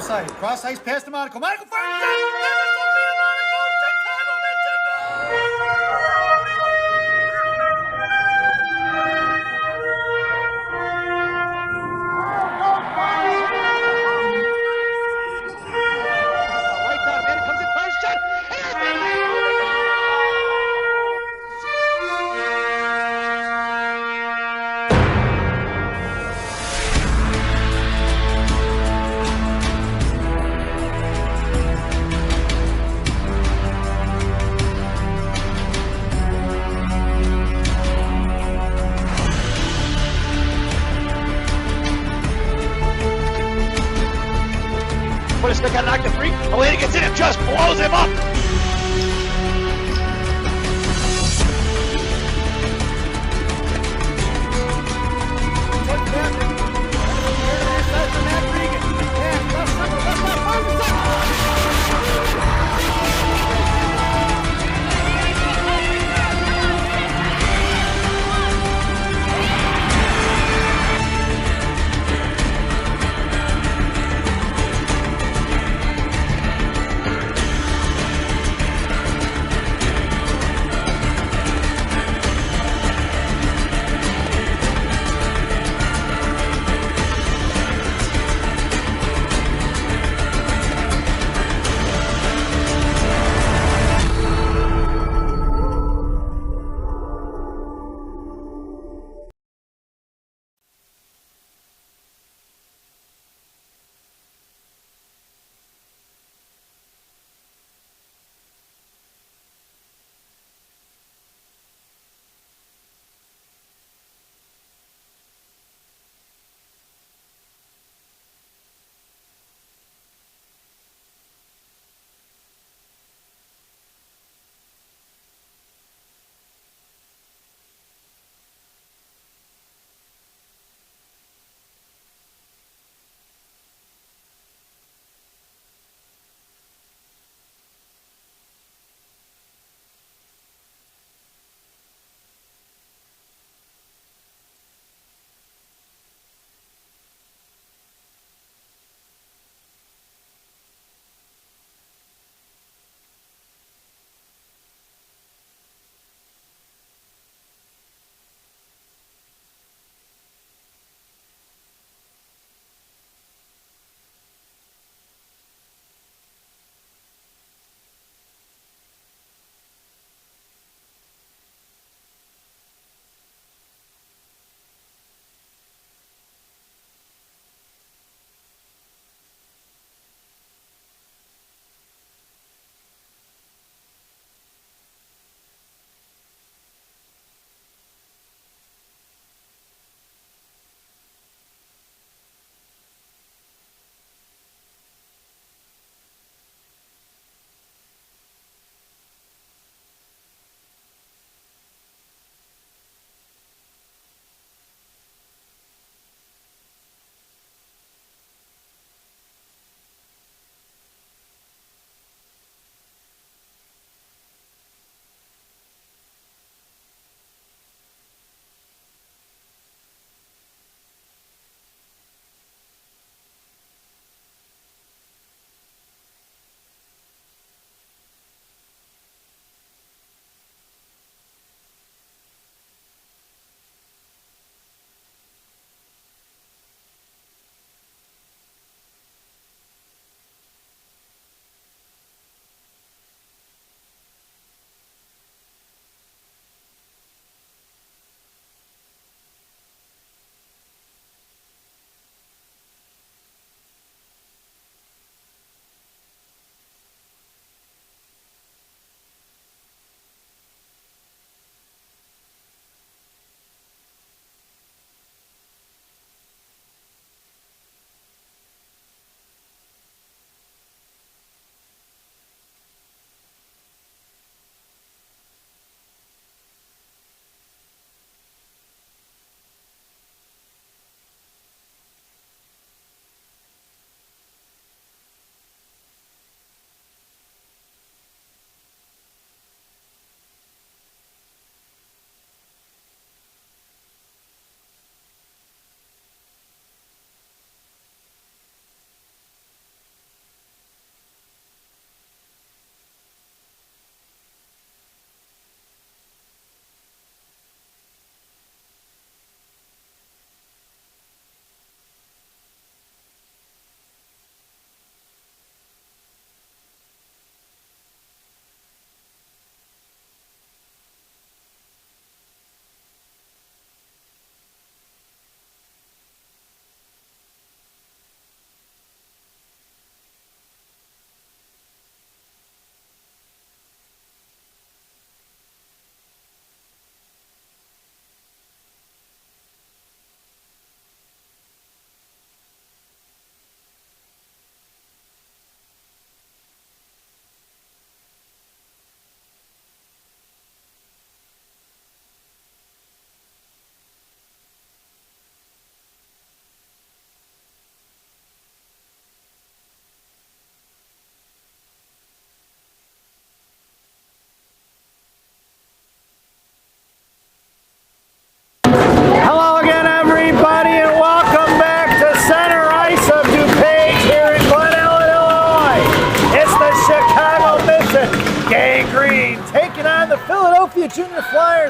offside. Cross ice past to Monaco. Monaco fires it! Never Sophia Monaco! Chicago, Right down, man, comes in first shot. Put a stick on, knock the free. Elena gets in and just blows him up.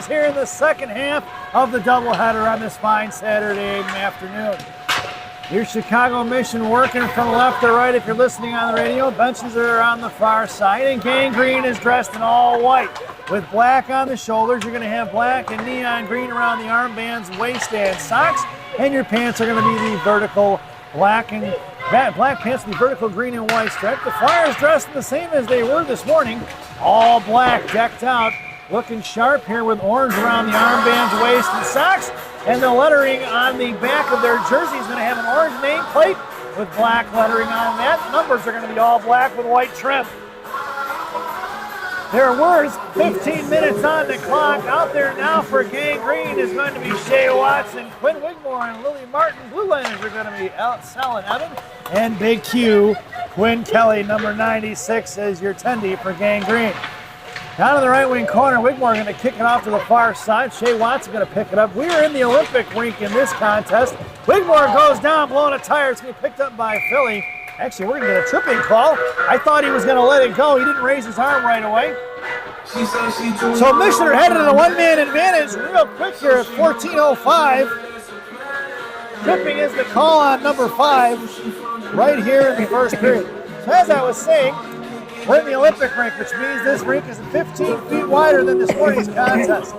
scores here in the second half of the doubleheader on this fine Saturday afternoon. Here's Chicago Mission working from left to right if you're listening on the radio. Benches are on the far side, and Gang Green is dressed in all white. With black on the shoulders, you're going to have black and neon green around the armbands, waist, and socks. And your pants are going to be the vertical black pants, the vertical green and white stripe. The Flyers dressed the same as they were this morning, all black, decked out, looking sharp here with orange around the armbands, waist, and socks. And the lettering on the back of their jersey is going to have an orange nameplate with black lettering on that. Numbers are going to be all black with white trim. There were 15 minutes on the clock. Out there now for Gang Green is going to be Shea Watson, Quinn Wigmore, and Lily Martin. Blue Liners are going to be Sal Evan. And Big Q, Quinn Kelly, number 96, is your tendy for Gang Green. Down in the right wing corner, Wigmore going to kick it off to the far side. Shea Watson going to pick it up. We are in the Olympic rink in this contest. Wigmore goes down, blowing a tire. It's going to be picked up by Philly. Actually, we're going to get a tripping call. I thought he was going to let it go. He didn't raise his arm right away. So Mission are headed in a one-man advantage real quick here at 14:05. Tripping is the call on number 5 right here in the first period. So as I was saying, we're in the Olympic rink, which means this rink is 15 feet wider than this morning's contest.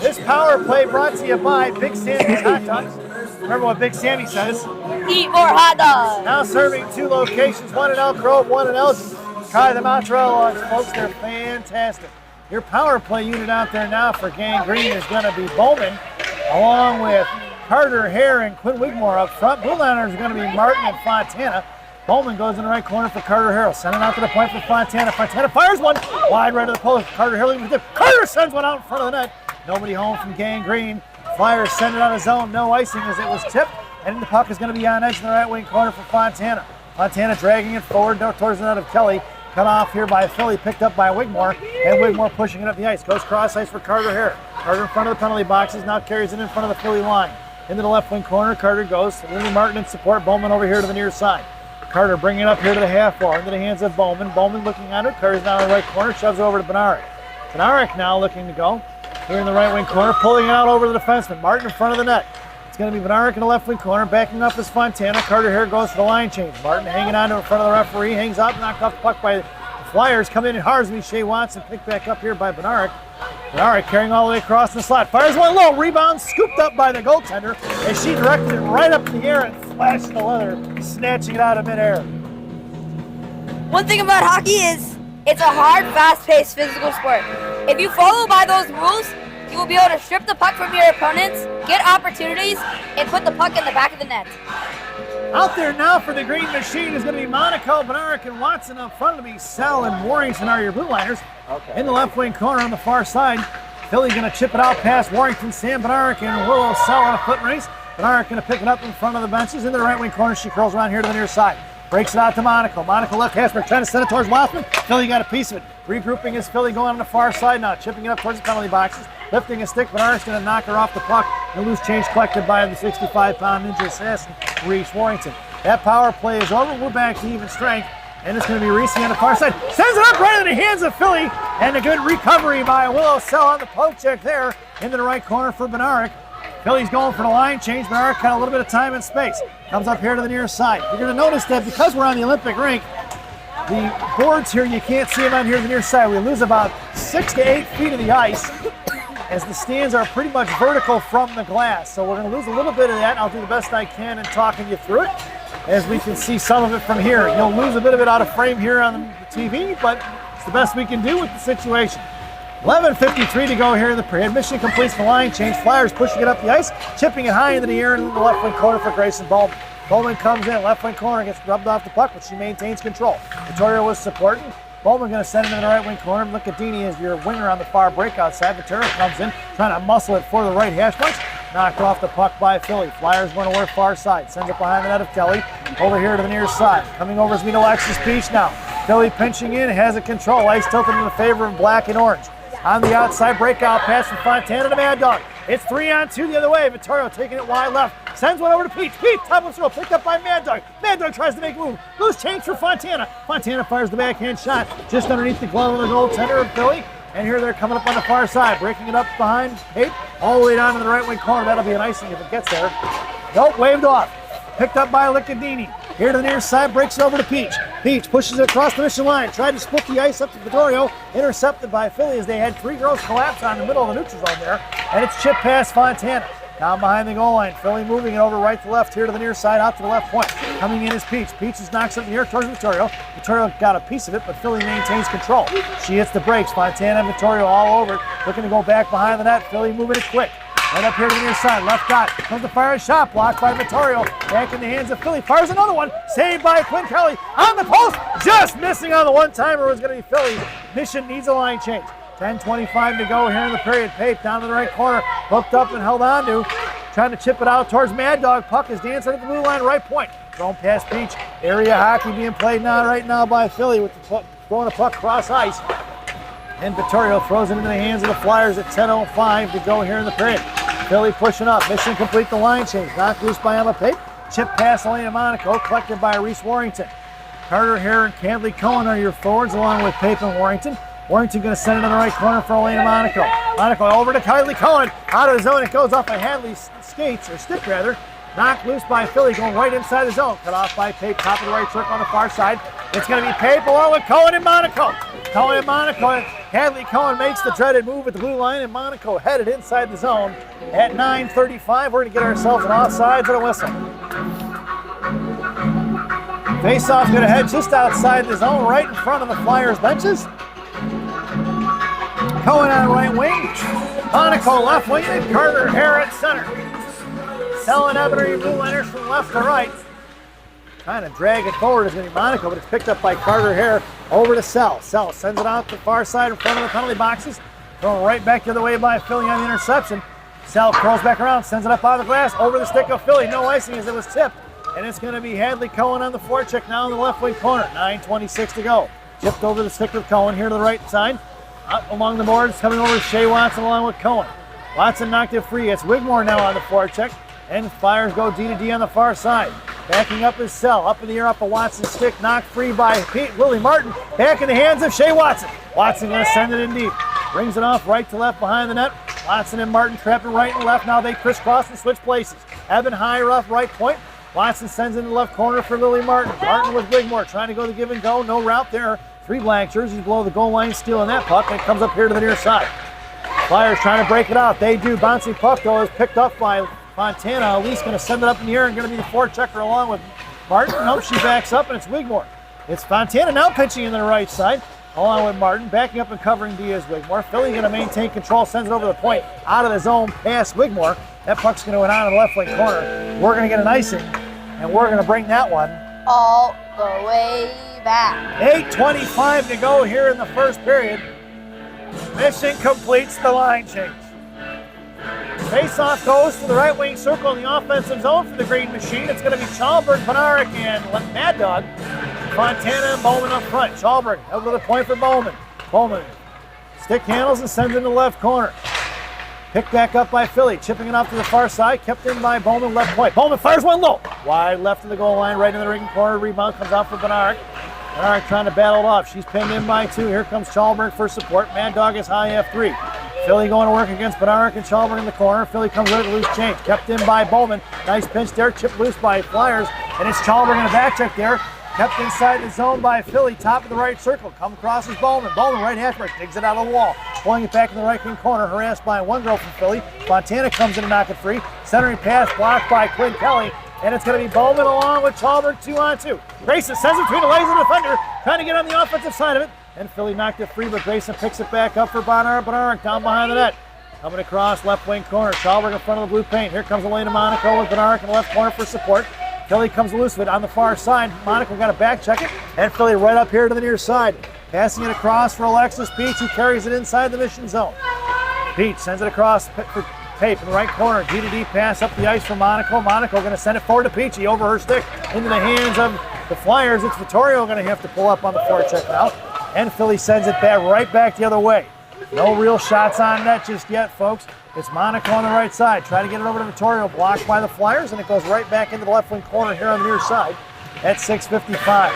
This power play brought to you by Big Sammy's Hot Dogs. Remember what Big Sammy says? Eat more hot dogs. Now serving 2 locations, one in Elk Grove, one in Elgin. Try the mozzarella ones, folks. They're fantastic. Your power play unit out there now for Gang Green is going to be Bowman, along with Carter Hare and Quinn Wigmore up front. Blue Liners are going to be Martin and Fontana. Bowman goes in the right corner for Carter Harrell. Sending out to the point for Fontana. Fontana fires one wide right of the post. Carter Harrell with the dip. Carter sends one out in front of the net. Nobody home from Gang Green. Flyers send it out of zone. No icing as it was tipped. And the puck is going to be on edge in the right wing corner for Fontana. Fontana dragging it forward towards the net of Kelly. Cut off here by Philly. Picked up by Wigmore. And Wigmore pushing it up the ice. Goes cross ice for Carter Harrell. Carter in front of the penalty boxes. Now carries it in front of the Philly line. Into the left wing corner. Carter goes. Lily Martin in support. Bowman over here to the near side. Carter bringing it up here to the half wall, into the hands of Bowman. Bowman looking on it. Carter's down in the right corner, shoves it over to Bednarik. Bednarik now looking to go. Here in the right wing corner, pulling it out over the defenseman. Martin in front of the net. It's going to be Bednarik in the left wing corner, backing up is Fontana. Carter here goes for the line change. Martin hanging on to in front of the referee, hangs out, knocked off the puck by the Flyers. Come in and Harsby, Shea Watson picked back up here by Bednarik. Bednarik carrying all the way across the slot. Fires one low, rebound, scooped up by the goaltender as she directed it right up in the air and flashed the leather, snatching it out of midair. One thing about hockey is it's a hard, fast-paced physical sport. If you follow by those rules, you will be able to strip the puck from your opponents, get opportunities, and put the puck in the back of the net. Out there now for the Green Machine is going to be Monaco, Bednarik, and Watson. Up front to be Sal and Warrington are your Blue Liners. Okay. In the left wing corner on the far side, Philly going to chip it out past Warrington, Sam Bednarik, and Willow Sal on a foot race. Bednarik going to pick it up in front of the benches. In the right wing corner, she curls around here to the near side. Breaks it out to Monaco. Monaco left Hasbrook trying to send it towards Wassman. Philly got a piece of it. Regrouping is Philly going on the far side now, chipping it up towards the penalty boxes. Lifting a stick, Bednarik's going to knock her off the puck. And loose change collected by the 65-pound ninja assassin, Reese Warrington. That power play is over. We're back to even strength. And it's going to be Reese on the far side. Sends it up right into the hands of Philly. And a good recovery by Willow Sell on the poke check there. Into the right corner for Bednarik. Philly's going for the line change. Bednarik got a little bit of time and space. Comes up here to the near side. You're going to notice that because we're on the Olympic rink, the boards here, you can't see them on here to the near side. We lose about 6 to 8 feet of the ice as the stands are pretty much vertical from the glass. So we're going to lose a little bit of that. I'll do the best I can in talking you through it as we can see some of it from here. You'll lose a bit of it out of frame here on the TV, but it's the best we can do with the situation. 11:53 to go here in the period. Mission completes the line change. Flyers pushing it up the ice, chipping it high into the air in the left wing corner for Grayson Bowman. Bowman comes in, left wing corner, gets rubbed off the puck, but she maintains control. Vittoria was supporting. Bowman going to send it in the right wing corner. Licadini is your winger on the far breakout side. Vittoria comes in, trying to muscle it for the right hash marks. Knocked off the puck by Philly. Flyers going to work far side. Sends it behind the net of Kelly. Over here to the near side. Coming over is Alexis Peach now. Philly pinching in, has it control. Ice tilted in the favor of black and orange. On the outside, breakout pass from Fontana to Mad Dog. It's 3-on-2 the other way. Vittorio taking it wide left. Sends one over to Peach. Peach, top of throw, picked up by Mad Dog. Mad Dog tries to make a move. Loose change for Fontana. Fontana fires the backhand shot just underneath the glove of the goaltender of Philly. And here they're coming up on the far side, breaking it up behind Pape, all the way down to the right wing corner. That'll be an icing if it gets there. Nope, waved off. Picked up by Liccadini. Here to the near side, breaks it over to Peach. Peach pushes it across the mission line, tried to split the ice up to Vittorio, intercepted by Philly as they had 3 girls collapse on the middle of the neutral zone there. And it's chipped past Fontana. Down behind the goal line, Philly moving it over right to left here to the near side, out to the left point. Coming in is Peach. Peach is knocks up in the air towards Vittorio. Vittorio got a piece of it, but Philly maintains control. She hits the brakes. Fontana and Vittorio all over it, looking to go back behind the net. Philly moving it quick. Right up here to the near side, left dot. Comes the fire shot, blocked by Vittorio. Back in the hands of Philly. Fires another one, saved by Quinn Kelly. On the post, just missing on the one-timer was going to be Philly. Mission needs a line change. 10:25 to go here in the period. Pape down to the right corner, hooked up and held on to. Trying to chip it out towards Mad Dog. Puck is dancing at the blue line, right point. Thrown past Peach. Area hockey being played now, right now by Philly with the puck, throwing a puck cross ice. And Vittorio throws it into the hands of the Flyers at 10:05 to go here in the period. Philly pushing up. Mission complete the line change. Knocked loose by Emma Pape. Chip past Elena Monaco. Collected by Reese Warrington. Carter Hare and Cadley Cohen are your forwards along with Pape and Warrington. Warrington going to send it in the right corner for Elena Monaco. Monaco over to Kylie Cohen. Out of the zone. It goes off of Hadley's skates, or stick rather. Knocked loose by Philly, going right inside the zone. Cut off by Pape, top of the right circle on the far side. It's going to be Pape along with Cohen and Monaco. Cohen and Monaco. Hadley Cohen makes the dreaded move at the blue line, and Monaco headed inside the zone. At 9:35, we're going to get ourselves an offsides and a whistle. Face-off going to head just outside the zone, right in front of the Flyers benches. Cohen on right wing, Monaco left wing, and Carter Hare at center. Selling Ebony blue liners from left to right. Trying to drag it forward is going to be Monaco, but it's picked up by Carter Hare over to Sell. Sell sends it out to the far side in front of the penalty boxes. Thrown right back the other way by Philly on the interception. Sell curls back around, sends it up on the glass, over the stick of Philly. No icing as it was tipped. And it's going to be Hadley Cohen on the forecheck now in the left wing corner. 9:26 to go. Tipped over the stick of Cohen here to the right side. Up along the boards, coming over Shea Watson along with Cohen. Watson knocked it free. It's Wigmore now on the forecheck. And Flyers go D to D on the far side. Backing up is Sell. Up in the air, up a Watson stick. Knocked free by Lily Martin. Back in the hands of Shea Watson. Watson going to send it in deep. Brings it off right to left behind the net. Watson and Martin trapping right and left. Now they crisscross and switch places. Evan high, rough right point. Watson sends it in the left corner for Lily Martin. Martin with Wigmore trying to go the give and go. No route there. 3 blank jerseys below the goal line, stealing that puck, and it comes up here to the near side. Flyers trying to break it out. They do. Bouncing puck, though, is picked up by Fontana. Elise going to send it up in the air and going to be the forechecker along with Martin. Nope, she backs up, and it's Wigmore. It's Fontana now pitching in the right side, along with Martin. Backing up and covering D is Wigmore. Philly going to maintain control, sends it over the point, out of the zone, past Wigmore. That puck's going to go down in the left wing corner. We're going to get an icing, and we're going to bring that one all the way back. 8:25 to go here in the first period. Mission completes the line change. Face-off goes to the right wing circle in the offensive zone for the Green Machine. It's going to be Chalberg, Panarik, and Mad Dog. Fontana and Bowman up front. Chalberg over to the point for Bowman. Bowman stick handles and sends it in the left corner. Picked back up by Philly, chipping it off to the far side, kept in by Bowman, left point. Bowman fires one low. Wide left of the goal line, right in the ring corner. Rebound comes out for Bernard. Bernard trying to battle it off. She's pinned in by 2. Here comes Chalberg for support. Mad Dog is high F3. Philly going to work against Bernard and Chalberg in the corner. Philly comes with a loose change. Kept in by Bowman. Nice pinch there, chipped loose by Flyers. And it's Chalberg in a back check there. Kept inside the zone by Philly, top of the right circle. Come across is Bowman. Bowman, right hash mark, digs it out of the wall. Pulling it back in the right wing corner, harassed by one girl from Philly. Fontana comes in and knock it free. Centering pass blocked by Quinn Kelly. And it's going to be Bowman along with Chalberg 2-on-2. Grayson sends it between the legs of the defender, trying to get on the offensive side of it. And Philly knocked it free, but Grayson picks it back up for Bernard down behind the net. Coming across left wing corner, Chalberg in front of the blue paint. Here comes Elena Monaco with Bernard in the left corner for support. Philly comes loose with it on the far side. Monaco got to back check it. And Philly right up here to the near side. Passing it across for Alexis Peach, who carries it inside the mission zone. Peach sends it across for Pape in the right corner. D-to-D pass up the ice for Monaco. Monaco going to send it forward to Peachy over her stick into the hands of the Flyers. It's Vittorio going to have to pull up on the forecheck now. And Philly sends it back right back the other way. No real shots on net just yet, folks. It's Monaco on the right side. Try to get it over to Vittorio, blocked by the Flyers, and it goes right back into the left wing corner here on the near side at 6:55.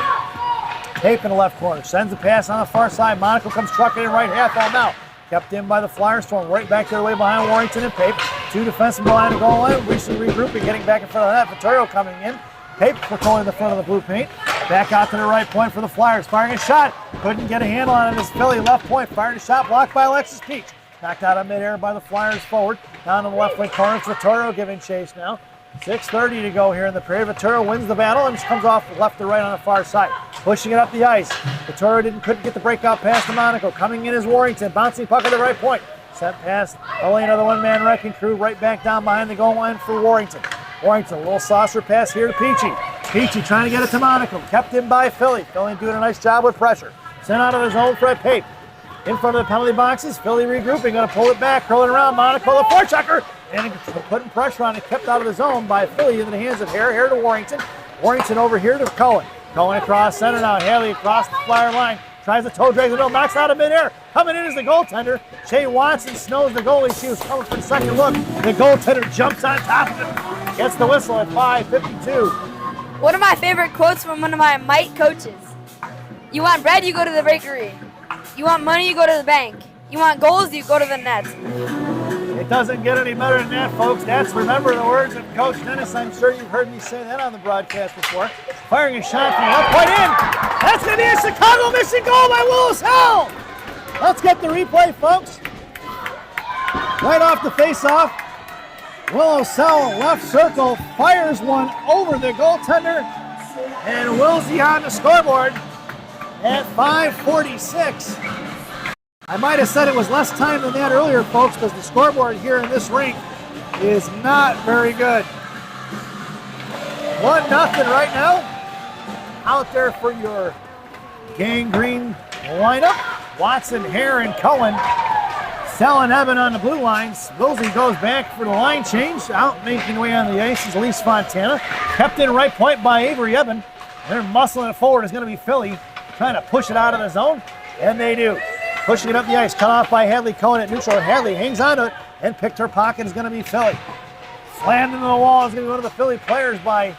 Pape in the left corner. Sends the pass on the far side. Monaco comes trucking in right half wall now. Kept in by the Flyers, thrown right back their way behind Warrington and Pape. 2 defensemen behind the goal line, recently regrouping, getting back in front of that. Vittorio coming in. Pape patrolling the front of the blue paint. Back out to the right point for the Flyers, firing a shot. Couldn't get a handle on it as Philly left point, firing a shot, blocked by Alexis Peach. Knocked out of midair by the Flyers forward. Down in the left wing corner, it's Vittorio giving chase now. 6:30 to go here in the period. Vittorio wins the battle and just comes off left to right on the far side. Pushing it up the ice. Vittorio couldn't get the breakout pass to Monaco. Coming in is Warrington. Bouncing puck at the right point. Sent past Elena, the one-man wrecking crew, right back down behind the goal line for Warrington. Warrington, a little saucer pass here to Peachy. Peachy trying to get it to Monaco. Kept in by Philly. Philly doing a nice job with pressure. Sent out of his own for Pape. In front of the penalty boxes, Philly regrouping, going to pull it back, curling around, Monaco, the forechecker, and putting pressure on it, kept out of the zone by Philly into the hands of Hare. Hare to Warrington. Warrington over here to Cohen. Cohen across center now. Haley across the Flyer line. Tries the toe drag the middle, knocks out of midair. Coming in is the goaltender. Shea Watson snows the goalie. She was coming for the second look. The goaltender jumps on top of it. Gets the whistle at 5:52. One of my favorite quotes from one of my Mike coaches. You want bread, you go to the bakery. You want money, you go to the bank. You want goals, you go to the net. It doesn't get any better than that, folks. That's remember the words of Coach Dennis. I'm sure you've heard me say that on the broadcast before. Firing a shot from the left point in. That's going to be a Chicago mission goal by Willis Hell. Let's get the replay, folks. Right off the face-off. Willow Sell, left circle, fires one over the goaltender. And Willsy on the scoreboard at 5:46. I might have said it was less time than that earlier, folks, because the scoreboard here in this rink is not very good. 1-0 right now. Out there for your Gang Green lineup. Watson, Hare, and Cohen. Sell and Evan on the blue lines. Wilsey goes back for the line change. Out making way on the ice is Elise Fontana. Kept in right point by Avery Evan. They're muscling it forward is going to be Philly. Trying to push it out of the zone, and they do. Pushing it up the ice, cut off by Hadley Cohen at neutral. Hadley hangs on to it and picked her pocket is going to be Philly. Slammed into the wall is going to be one of the Philly players by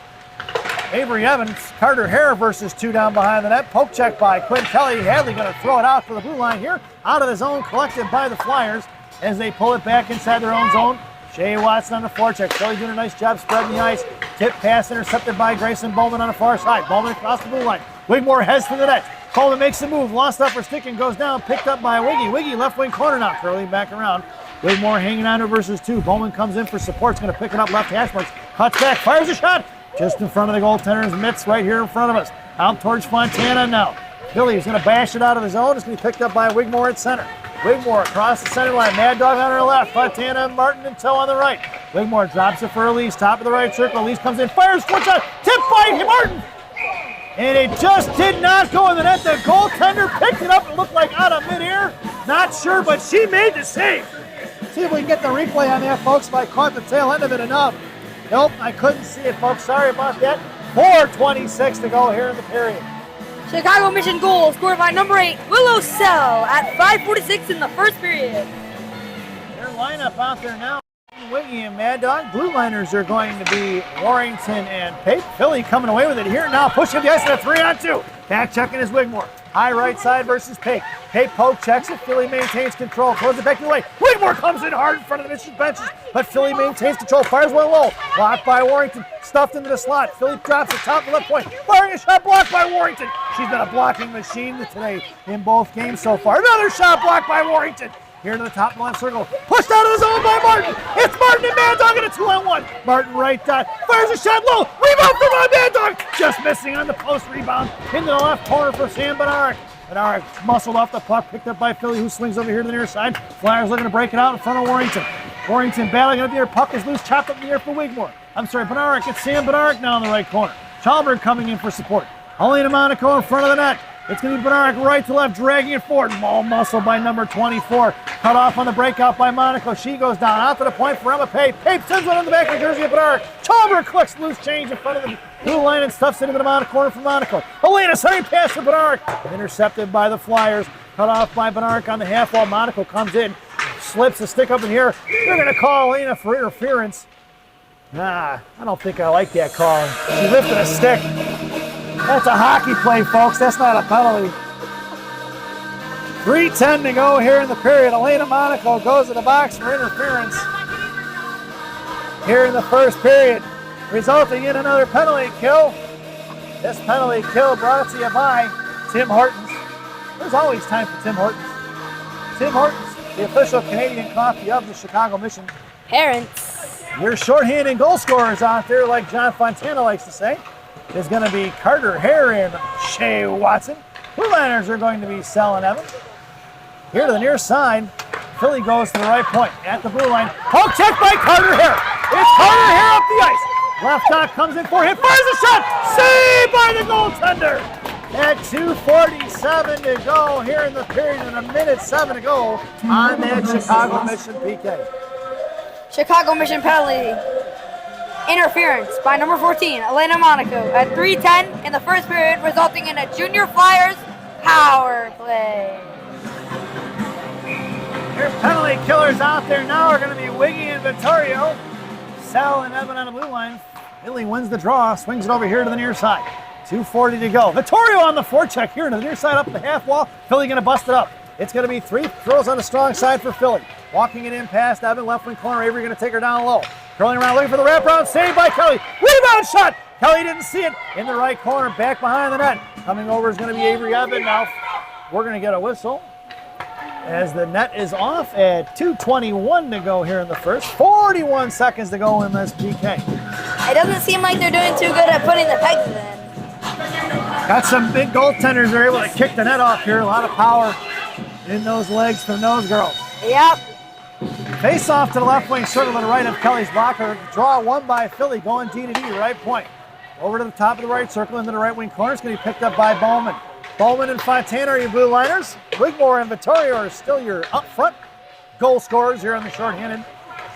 Avery Evans. Carter Hare versus 2 down behind the net. Poke check by Quinn Kelly. Hadley going to throw it out for the blue line here. Out of the zone, collected by the Flyers as they pull it back inside their own zone. Shea Watson on the forecheck. Philly doing a nice job spreading the ice. Tip pass intercepted by Grayson Bowman on the far side. Bowman across the blue line. Wigmore heads to the net. Coleman makes the move. Lost upper stick and goes down. Picked up by Wiggy. Wiggy left wing corner now. Curling back around. Wigmore hanging on to versus 2. Bowman comes in for support. It's going to pick it up left hash marks. Cuts back. Fires a shot. Just in front of the goaltender's mitts right here in front of us. Out towards Fontana now. Philly is going to bash it out of the zone. It's going to be picked up by Wigmore at center. Wigmore across the center line. Mad Dog on her left. Fontana, Martin, and Toe on the right. Wigmore drops it for Elise. Top of the right circle. Elise comes in. Fires. Foot shot. Tip by Martin. And it just did not go in the net. The goaltender picked it up. It looked like out of midair. Not sure, but she made the save. See if we can get the replay on that, folks, if I caught the tail end of it enough. Nope, I couldn't see it, folks. Sorry about that. 4:26 to go here in the period. Chicago Mission goal scored by number 8, Willow Sell at 5:46 in the first period. Their lineup out there now. Wiggy and Mad Dog. Blue liners are going to be Warrington and Pape. Philly coming away with it here now. Pushing the ice in a 3-on-2. Back checking is Wigmore. High right side versus Pape. Pape poke checks it. Philly maintains control. Throws it back the way. Wigmore comes in hard in front of the Mission benches, but Philly maintains control. Fires one low. Blocked by Warrington. Stuffed into the slot. Philly drops it top of the left point. Firing a shot blocked by Warrington. She's been a blocking machine today in both games so far. Another shot blocked by Warrington. Here to the top left circle. Pushed out of the zone by Martin. It's Martin and Mad Dog in a 2-on-1. Martin right dot. Fires a shot low. Rebound from Mad Dog. Just missing on the post rebound. Into the left corner for Sam Bednarik. Bednarik muscled off the puck. Picked up by Philly, who swings over here to the near side. Flyers looking to break it out in front of Warrington. Warrington battling up the air. Puck is loose. Chopped up in the air for Wigmore. I'm sorry, Bednarik. It's Sam Bednarik now in the right corner. Chalberg coming in for support. Helena Monaco in front of the net. It's going to be Bednarik right to left, dragging it forward. Ball muscle by number 24. Cut off on the breakout by Monaco. She goes down out to the point for Emma Pape. Pape sends one in the back of the jersey of Bednarik. Chalberg clicks loose change in front of the blue line and stuffs it into the Monaco corner for Monaco. Helena sending pass to Bednarik. Intercepted by the Flyers. Cut off by Bednarik on the half wall. Monaco comes in, slips the stick up in here. They're going to call Helena for interference. Nah, I don't think I like that call. She lifted a stick. That's a hockey play, folks. That's not a penalty. 3:10 to go here in the period. Elena Monaco goes to the box for interference here in the first period, resulting in another penalty kill. This penalty kill brought to you by Tim Hortons. There's always time for Tim Hortons. Tim Hortons, the official Canadian coffee of the Chicago Mission. Parents. Your shorthanded goal scorers out there, like John Fontana likes to say, is going to be Carter Hare and Shea Watson. Blue Liners are going to be Sal and Evan. Here to the near side, Philly goes to the right point at the blue line. Poke check by Carter Hare. It's Carter Hare up the ice. Left dot comes in for him. Fires a shot. Saved by the goaltender. At 2:47 to go here in the period and 1:07 to go on that Chicago Mission PK. Chicago Mission penalty. Interference by number 14, Elena Monaco, at 3:10 in the first period, resulting in a Junior Flyers power play. Your penalty killers out there now are going to be Wiggy and Vittorio. Sal and Evan on the blue line. Philly wins the draw, swings it over here to the near side. 2:40 to go. Vittorio on the forecheck here to the near side up the half wall. Philly going to bust it up. It's going to be 3 throws on the strong side for Philly. Walking it in past Evan, left wing corner. Avery going to take her down low. Curling around looking for the wraparound. Saved by Kelly. Rebound shot. Kelly didn't see it. In the right corner, back behind the net. Coming over is going to be Avery Evan. Now we're going to get a whistle as the net is off at 2:21 to go here in the first. 41 seconds to go in this PK. It doesn't seem like they're doing too good at putting the pegs in. Got some big goaltenders. They're able to kick the net off here. A lot of power in those legs from those girls. Yep. Face off to the left wing circle to the right of Kelly's blocker. Draw one by Philly going D to D, right point. Over to the top of the right circle into the right wing corner. It's going to be picked up by Bowman. Bowman and Fontana are your blue liners. Wigmore and Vittorio are still your up front goal scorers here in the shorthanded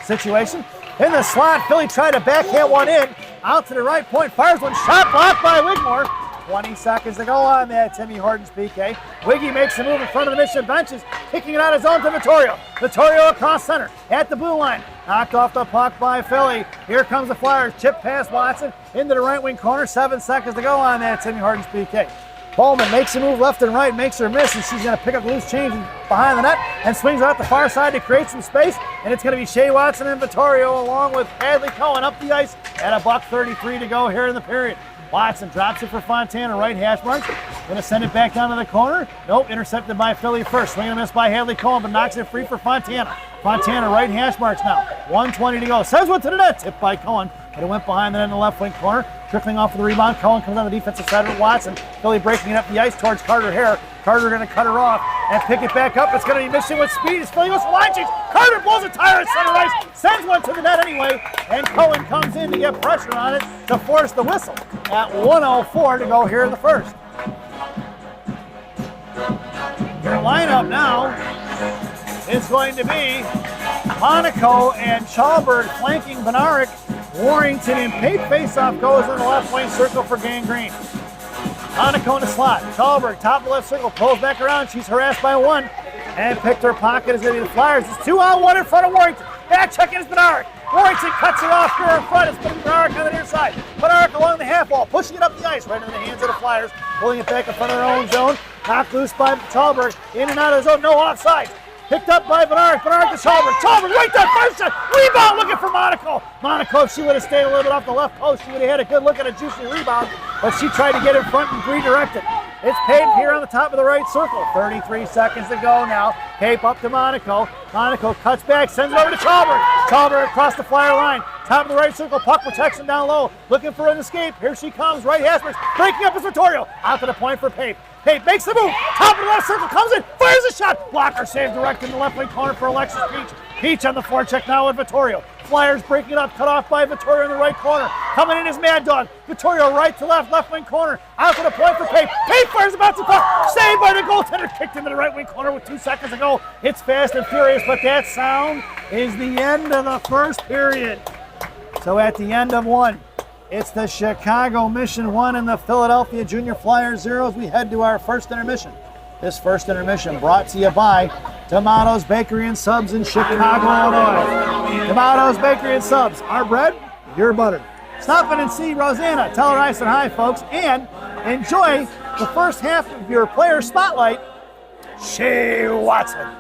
situation. In the slot, Philly tried to backhand one in. Out to the right point. Fires one. Shot blocked by Wigmore. 20 seconds to go on that Timmy Hortons PK. Wiggy makes a move in front of the Mission benches, kicking it out of zone to Vittorio. Vittorio across center at the blue line. Knocked off the puck by Philly. Here comes the Flyers. Chip past Watson into the right wing corner. 7 seconds to go on that Timmy Hortons PK. Bowman makes a move left and right, makes her miss, and she's going to pick up loose change behind the net and swings out the far side to create some space. And it's going to be Shea Watson and Vittorio along with Hadley Cohen up the ice at $1:33 to go here in the period. Watson drops it for Fontana, right hash marks. Going to send it back down to the corner. Nope, intercepted by Philly first. Swing and a miss by Hadley Cohen, but knocks it free for Fontana. Fontana, right hash marks now. 1:20 to go. Sends one to the net. Tipped by Cohen. But it went behind the net in the left wing corner. Trickling off of the rebound. Cohen comes on the defensive side of Watson. Philly breaking it up the ice towards Carter Hare. Carter going to cut her off and pick it back up. It's going to be missing with speed. It's Philly goes for line change. Carter blows a tire at center ice. Sends one to the net anyway. And Cohen comes in to get pressure on it to force the whistle at 1:04 to go here in the first. Your lineup now is going to be Monaco and Chalberg flanking Benaric. Warrington and Pape faceoff goes in the left wing circle for Gangrene. Monaco in the slot. Chalberg, top of the left circle, pulls back around. She's harassed by one and picked her pocket. Is going to be the Flyers. It's 2-on-1 in front of Warrington. Back check is Benaric. Warrington cuts it off here in front. It's putting Benaric on the near side. Benaric along the half wall, pushing it up the ice right into the hands of the Flyers, pulling it back in front of their own zone. Knocked loose by Chalberg. In and out of the zone. No offside. Picked up by Benaric. Benaric to Chalberg. Chalberg right there. First shot. Rebound looking for Monaco. Monaco, if she would have stayed a little bit off the left post, she would have had a good look at a juicy rebound. But she tried to get in front and redirect it. It's Pape here on the top of the right circle. 33 seconds to go now. Pape up to Monaco. Monaco cuts back, sends it over to Chalberg. Chalberg across the Flyer line. Top of the right circle. Puck protection down low. Looking for an escape. Here she comes. Right Haspers. Breaking up is Vittorio. Out to the point for Pape. Pape makes the move. Top of the left circle. Comes in. Fires a shot. Blocker save direct in the left wing corner for Alexis Peach. Peach on the forecheck now with Vittorio. Flyers breaking it up. Cut off by Vittorio in the right corner. Coming in is Mad Dog. Vittorio right to left wing corner. Out to the point for Pape. Pape fires about to puck. Saved by the goaltender. Kicked into the right wing corner with 2 seconds to go. It's fast and furious, but that sound is the end of the first period. So at the end of one, it's the Chicago Mission 1 and the Philadelphia Junior Flyers 0 as we head to our first intermission. This first intermission brought to you by Tomato's Bakery and Subs in Chicago, Illinois. Tomato's Bakery and Subs, our bread, your butter. Stop in and see Rosanna. Tell her I said hi, folks, and enjoy the first half of your player spotlight Shea Watson.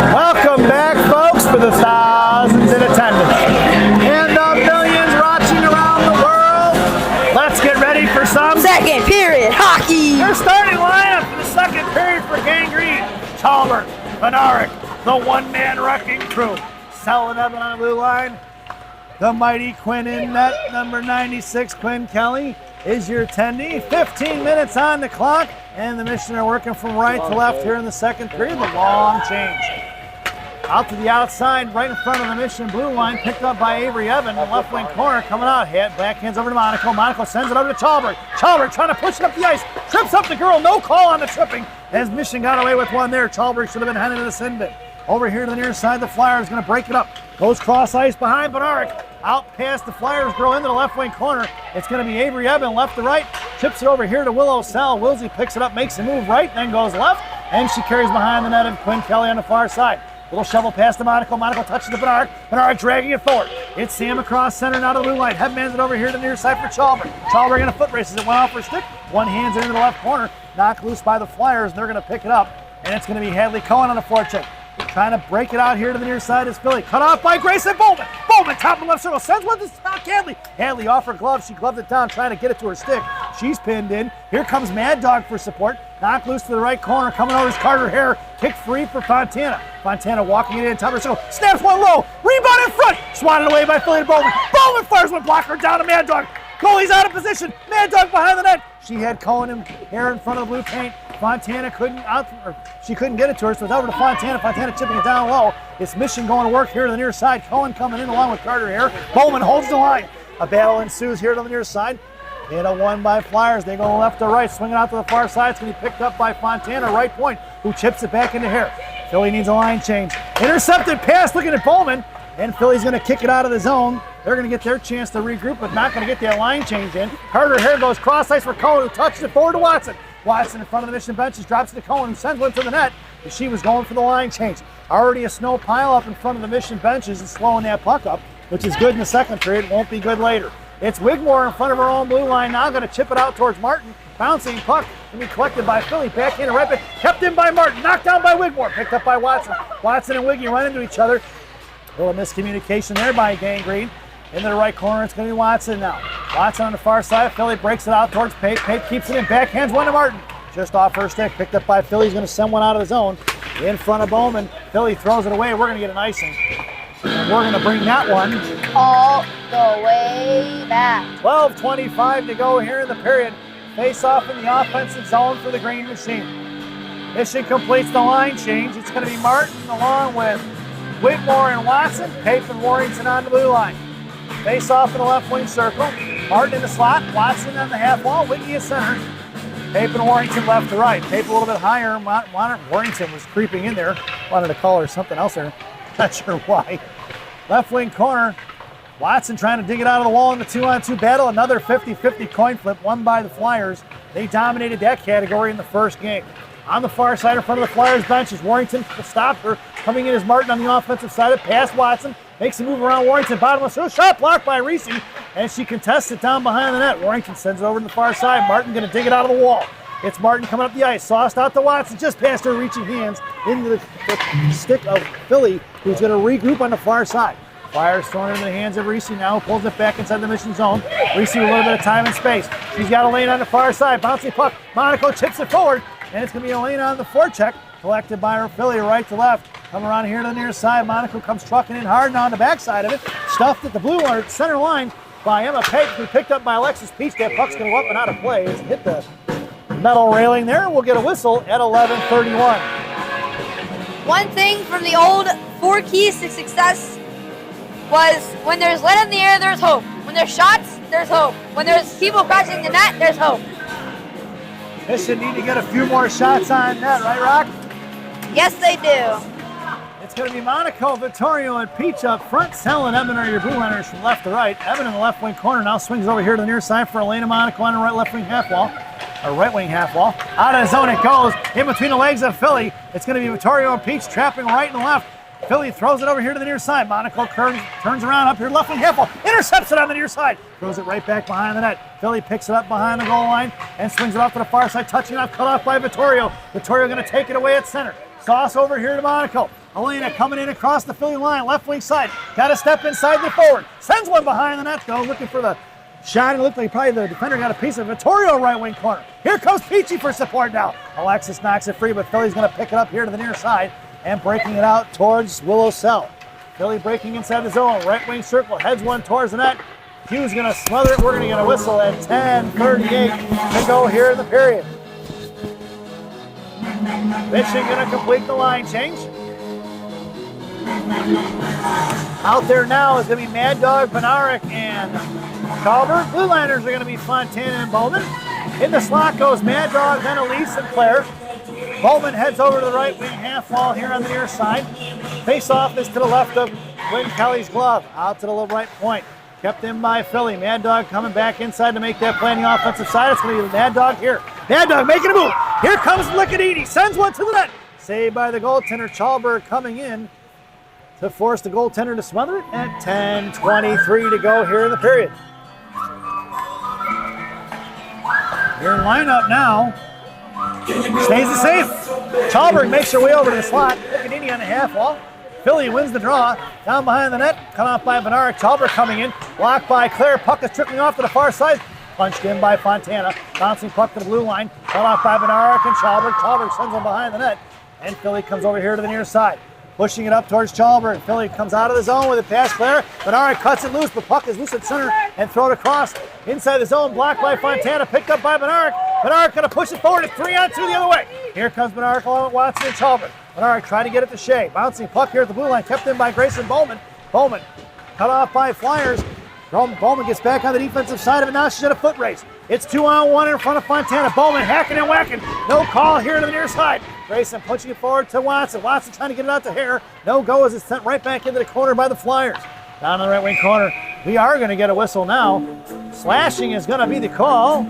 Welcome back, folks, for the thousands in attendance and the millions watching around the world. Let's get ready for some Second period hockey. Their starting lineup for the second period for Gangrene. Chalmers, Benaric, the one-man wrecking crew. Selling up on the blue line. The mighty Quinn in net, number 96, Quinn Kelly, is your attendee. 15 minutes on the clock, and the Mission are working from right to left here in the second period. The long change. Out to the outside, right in front of the Mission blue line, picked up by Avery Evan. The left wing corner coming out. Backhands over to Monaco. Monaco sends it over to Chalmers. Chalmers trying to push it up the ice. Trips up the girl. No call on the tripping. As Mission got away with one there. Chalmers should have been headed to the sin bin. Over here to the near side, the Flyers going to break it up. Goes cross ice behind Benaric. Out past the Flyers girl into the left wing corner. It's going to be Avery Evan left to right. Chips it over here to Willow Sal. Willsey picks it up, makes a move right, then goes left. And she carries behind the net of Quinn Kelly on the far side. Little shovel past to Monaco. Monaco touches the Benaric. Benaric dragging it forward. It's Sam across center, now to the blue line. Headman's it over here to the near side for Chalmers. Chalmers going to foot races. It went off for stick. One hand's it into the left corner. Knocked loose by the Flyers. They're going to pick it up. And it's going to be Hadley Cohen on the forecheck. Trying to break it out here to the near side is Philly. Cut off by Grayson Bowman. Bowman, top of left circle. Sends one to Hadley. Hadley off her glove. She gloved it down, trying to get it to her stick. She's pinned in. Here comes Mad Dog for support. Knocked loose to the right corner. Coming over is Carter Hare. Kick free for Fontana. Fontana walking it in, top of her circle. Snaps one low. Rebound in front. Swatted away by Philly to Bowman. Bowman fires one blocker down to Mad Dog. Goalie's out of position. Mad Dog behind the net. She had Cohen and Hare in front of the blue paint. Fontana couldn't get it to her, so it's over to Fontana. Fontana chipping it down low. It's Mission going to work here to the near side. Cohen coming in along with Carter Hare. Bowman holds the line. A battle ensues here to the near side. And a one by Flyers. They go left to right, swinging out to the far side. It's going to be picked up by Fontana, right point, who chips it back into Hare. Philly needs a line change. Intercepted pass looking at Bowman. And Philly's going to kick it out of the zone. They're going to get their chance to regroup, but not going to get that line change in. Carter Hare goes cross ice for Cohen, who touches it forward to Watson. Watson in front of the Mission benches, drops it to Cohen, who sends one to the net. But she was going for the line change. Already a snow pile up in front of the Mission benches and slowing that puck up, which is good in the second period. Won't be good later. It's Wigmore in front of her own blue line now, going to chip it out towards Martin. Bouncing puck to be collected by Philly. Backhand right back, kept in by Martin. Knocked down by Wigmore. Picked up by Watson. Watson and Wiggy run into each other. A little miscommunication there by Gangrene. Into the right corner, it's going to be Watson now. Watson on the far side. Philly breaks it out towards Pape. Pape keeps it in. Backhands one to Martin. Just off her stick. Picked up by Philly. He's going to send one out of the zone. In front of Bowman. Philly throws it away. We're going to get an icing. And we're going to bring that one all the way back. 12:25 to go here in the period. Face off in the offensive zone for the Green Machine. Mission completes the line change. It's It's going to be Martin along with Wigmore and Watson. Pape and Warrington on the blue line. Face off in the left wing circle. Martin in the slot. Watson on the half wall. Wiggy is center. Pape and Warrington left to right. Pape a little bit higher. Warrington was creeping in there. Wanted to call her something else there. Not sure why. Left wing corner. Watson trying to dig it out of the wall in the 2-on-2 battle. Another 50-50 coin flip won by the Flyers. They dominated that category in the first game. On the far side in front of the Flyers bench is Warrington. Stopped her. Coming in is Martin on the offensive side. It past Watson. Makes a move around Warrington. Bottomless. Shot blocked by Reese. And she contests it down behind the net. Warrington sends it over to the far side. Martin going to dig it out of the wall. It's Martin coming up the ice. Sauced out to Watson. Just past her reaching hands into the stick of Philly, who's going to regroup on the far side. Flyers throwing it into the hands of Reese now. Pulls it back inside the mission zone. Reese with a little bit of time and space. She's got a lane on the far side. Bouncing puck. Monaco chips it forward. And it's going to be a lane on the forecheck. Collected by her Philly right to left. Come around here to the near side. Monaco comes trucking in hard now on the backside of it. Stuffed at the blue or center line by Emma Pape. Who picked up by Alexis Peach. That puck's going to go up and out of play. It's hit the metal railing there. We'll get a whistle at 11:31. One thing from the old 4 keys to success was when there's lead in the air, there's hope. When there's shots, there's hope. When there's people crashing the net, there's hope. This should need to get a few more shots on net, right, Rock? Yes, they do. It's going to be Monaco, Vittorio, and Peach up front. Sell and Evan are your blue liners from left to right. Evan in the left wing corner now swings over here to the near side for Elena Monaco on the right left wing half wall. Or right wing half wall. Out of the zone it goes. In between the legs of Philly. It's going to be Vittorio and Peach trapping right and left. Philly throws it over here to the near side. Monaco turns around up here, left wing half wall. Intercepts it on the near side. Throws it right back behind the net. Philly picks it up behind the goal line and swings it off to the far side, touching off, cut off by Vittorio. Vittorio going to take it away at center. Sauce over here to Monaco. Elena coming in across the Philly line, left wing side. Got to step inside the forward. Sends one behind the net though, looking for the shot. It looked like probably the defender got a piece of Vittorio right wing corner. Here comes Peachy for support now. Alexis knocks it free, but Philly's going to pick it up here to the near side and breaking it out towards Willow Cell. Philly breaking inside the zone, right wing circle, heads one towards the net. Hughes going to smother it. We're going to get a whistle at 10:38 to go here in the period. Mitchell going to complete the line change. Out there now is going to be Mad Dog, Benarek, and Calvert. Blue liners are going to be Fontana and Bowman. In the slot goes Mad Dog, then Elise and Claire. Bowman heads over to the right wing half wall here on the near side. Face off is to the left of Wynn Kelly's glove. Out to the right point. Kept in by Philly. Mad Dog coming back inside to make that play on the offensive side. It's going to be the Mad Dog here. Mad Dog making a move. Here comes Lickadini. Sends one to the net. Saved by the goaltender. Chalberg coming in to force the goaltender to smother it at 10:23 to go here in the period. Your lineup now stays the same. Chalberg makes her way over to the slot. Lickadini on the half wall. Philly wins the draw. Down behind the net. Cut off by Benarek. Chalberg coming in. Blocked by Claire. Puck is trickling off to the far side. Punched in by Fontana. Bouncing puck to the blue line. Cut off by Benarek and Chalberg. Chalberg sends one behind the net. And Philly comes over here to the near side. Pushing it up towards Chalberg. Philly comes out of the zone with a pass Claire. Benarek cuts it loose, but puck is loose at center and throw it across inside the zone. Blocked by Fontana. Picked up by Benarek. Benarek going to push it forward. It's 3-on-2 the other way. Here comes Benarek along with Watson and Chalberg. Benarek tried to get it to Shea. Bouncing puck here at the blue line. Kept in by Grayson Bowman. Bowman cut off by Flyers. Bowman gets back on the defensive side of it. Now she's at a foot race. It's 2-on-1 in front of Fontana. Bowman hacking and whacking. No call here to the near side. Grayson pushing it forward to Watson. Watson trying to get it out to Hare. No go as it's sent right back into the corner by the Flyers. Down in the right wing corner. We are going to get a whistle now. Slashing is going to be the call.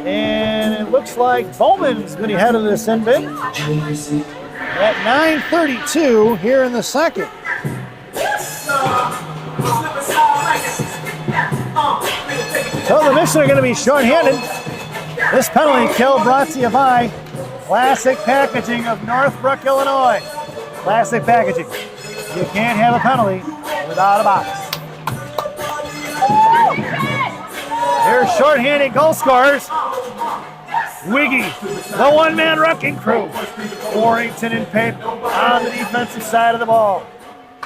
And it looks like Bowman's going to head of the sin bin. At 9:32 here in the second. So the Mission are going to be shorthanded. This penalty kill brought to you by Classic Packaging of Northbrook, Illinois. Classic Packaging. You can't have a penalty without a box. Here's shorthanded goal scorers. Wiggy, the one-man wrecking crew. Warrington and Pape on the defensive side of the ball.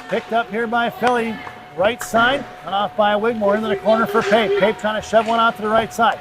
Picked up here by Philly. Right side, and off by Wigmore into the corner for Pape. Pape trying to shove one out to the right side.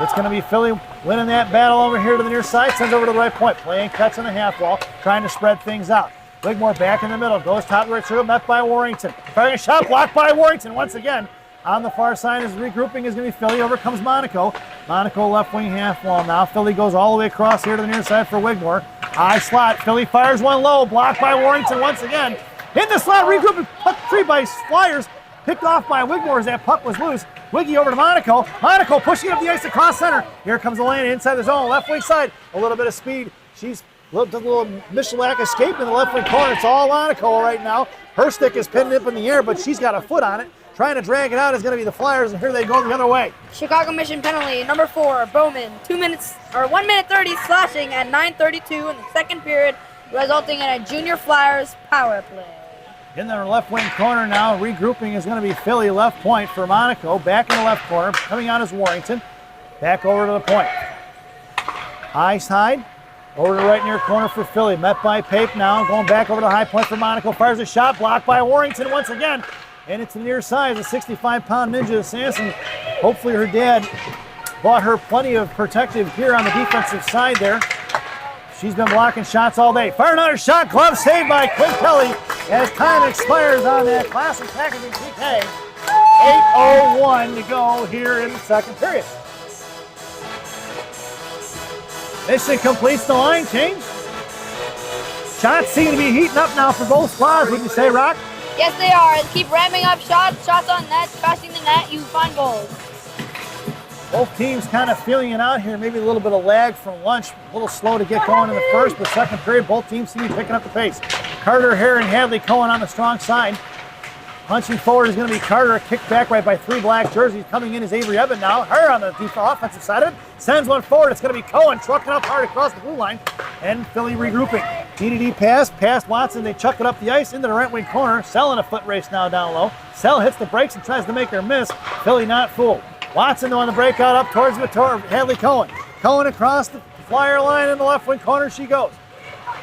It's going to be Philly winning that battle over here to the near side, sends over to the right point, playing catch on the half wall, trying to spread things out. Wigmore back in the middle, goes top right circle, met by Warrington. Firing a shot, blocked by Warrington once again. On the far side, his regrouping is going to be Philly, overcomes Monaco. Monaco left wing half wall now. Philly goes all the way across here to the near side for Wigmore. High slot, Philly fires one low, blocked by Warrington once again. In the slot, regrouping, puck free by Flyers. Picked off by Wigmore as that puck was loose. Wiggy over to Monaco. Monaco pushing up the ice across center. Here comes Elena inside the zone, left wing side. A little bit of speed. She's a little Michalak escape in the left wing corner. It's all Monaco right now. Her stick is pinned up in the air, but she's got a foot on it. Trying to drag it out is going to be the Flyers, and here they go the other way. Chicago Mission penalty, number 4, Bowman. 1 minute 30 slashing at 9:32 in the second period, resulting in a Junior Flyers power play. In the left wing corner now, regrouping is going to be Philly, left point for Monaco. Back in the left corner, coming out is Warrington. Back over to the point. High side, over to the right near corner for Philly. Met by Pape now, going back over to the high point for Monaco. Fires a shot, blocked by Warrington once again. And it's the near side, the 65-pound ninja assassin. Hopefully her dad bought her plenty of protective gear on the defensive side there. She's been blocking shots all day. Fire another shot, glove saved by Quinn Kelly as time expires on that classic packaging PK. 8:01 to go here in the second period. Mission completes the line change. Shots seem to be heating up now for both squads, would you say, Rock? Yes, they are. Keep ramming up shots on net, crashing the net, you find goals. Both teams kind of feeling it out here. Maybe a little bit of lag from lunch. A little slow to get going in the first, but second period, both teams seem to be picking up the pace. Carter, Hare, and Hadley Cohen on the strong side. Punching forward is going to be Carter, kicked back right by 3 black jerseys. Coming in is Avery Evan now. Her on the offensive side of it. Sends one forward. It's going to be Cohen trucking up hard across the blue line. And Philly regrouping. DDD pass, past Watson. They chuck it up the ice into the right wing corner. Sell in a foot race now down low. Sell hits the brakes and tries to make her miss. Philly not fooled. Watson on the breakout up towards Hadley Cohen. Cohen across the Flyer line in the left wing corner she goes.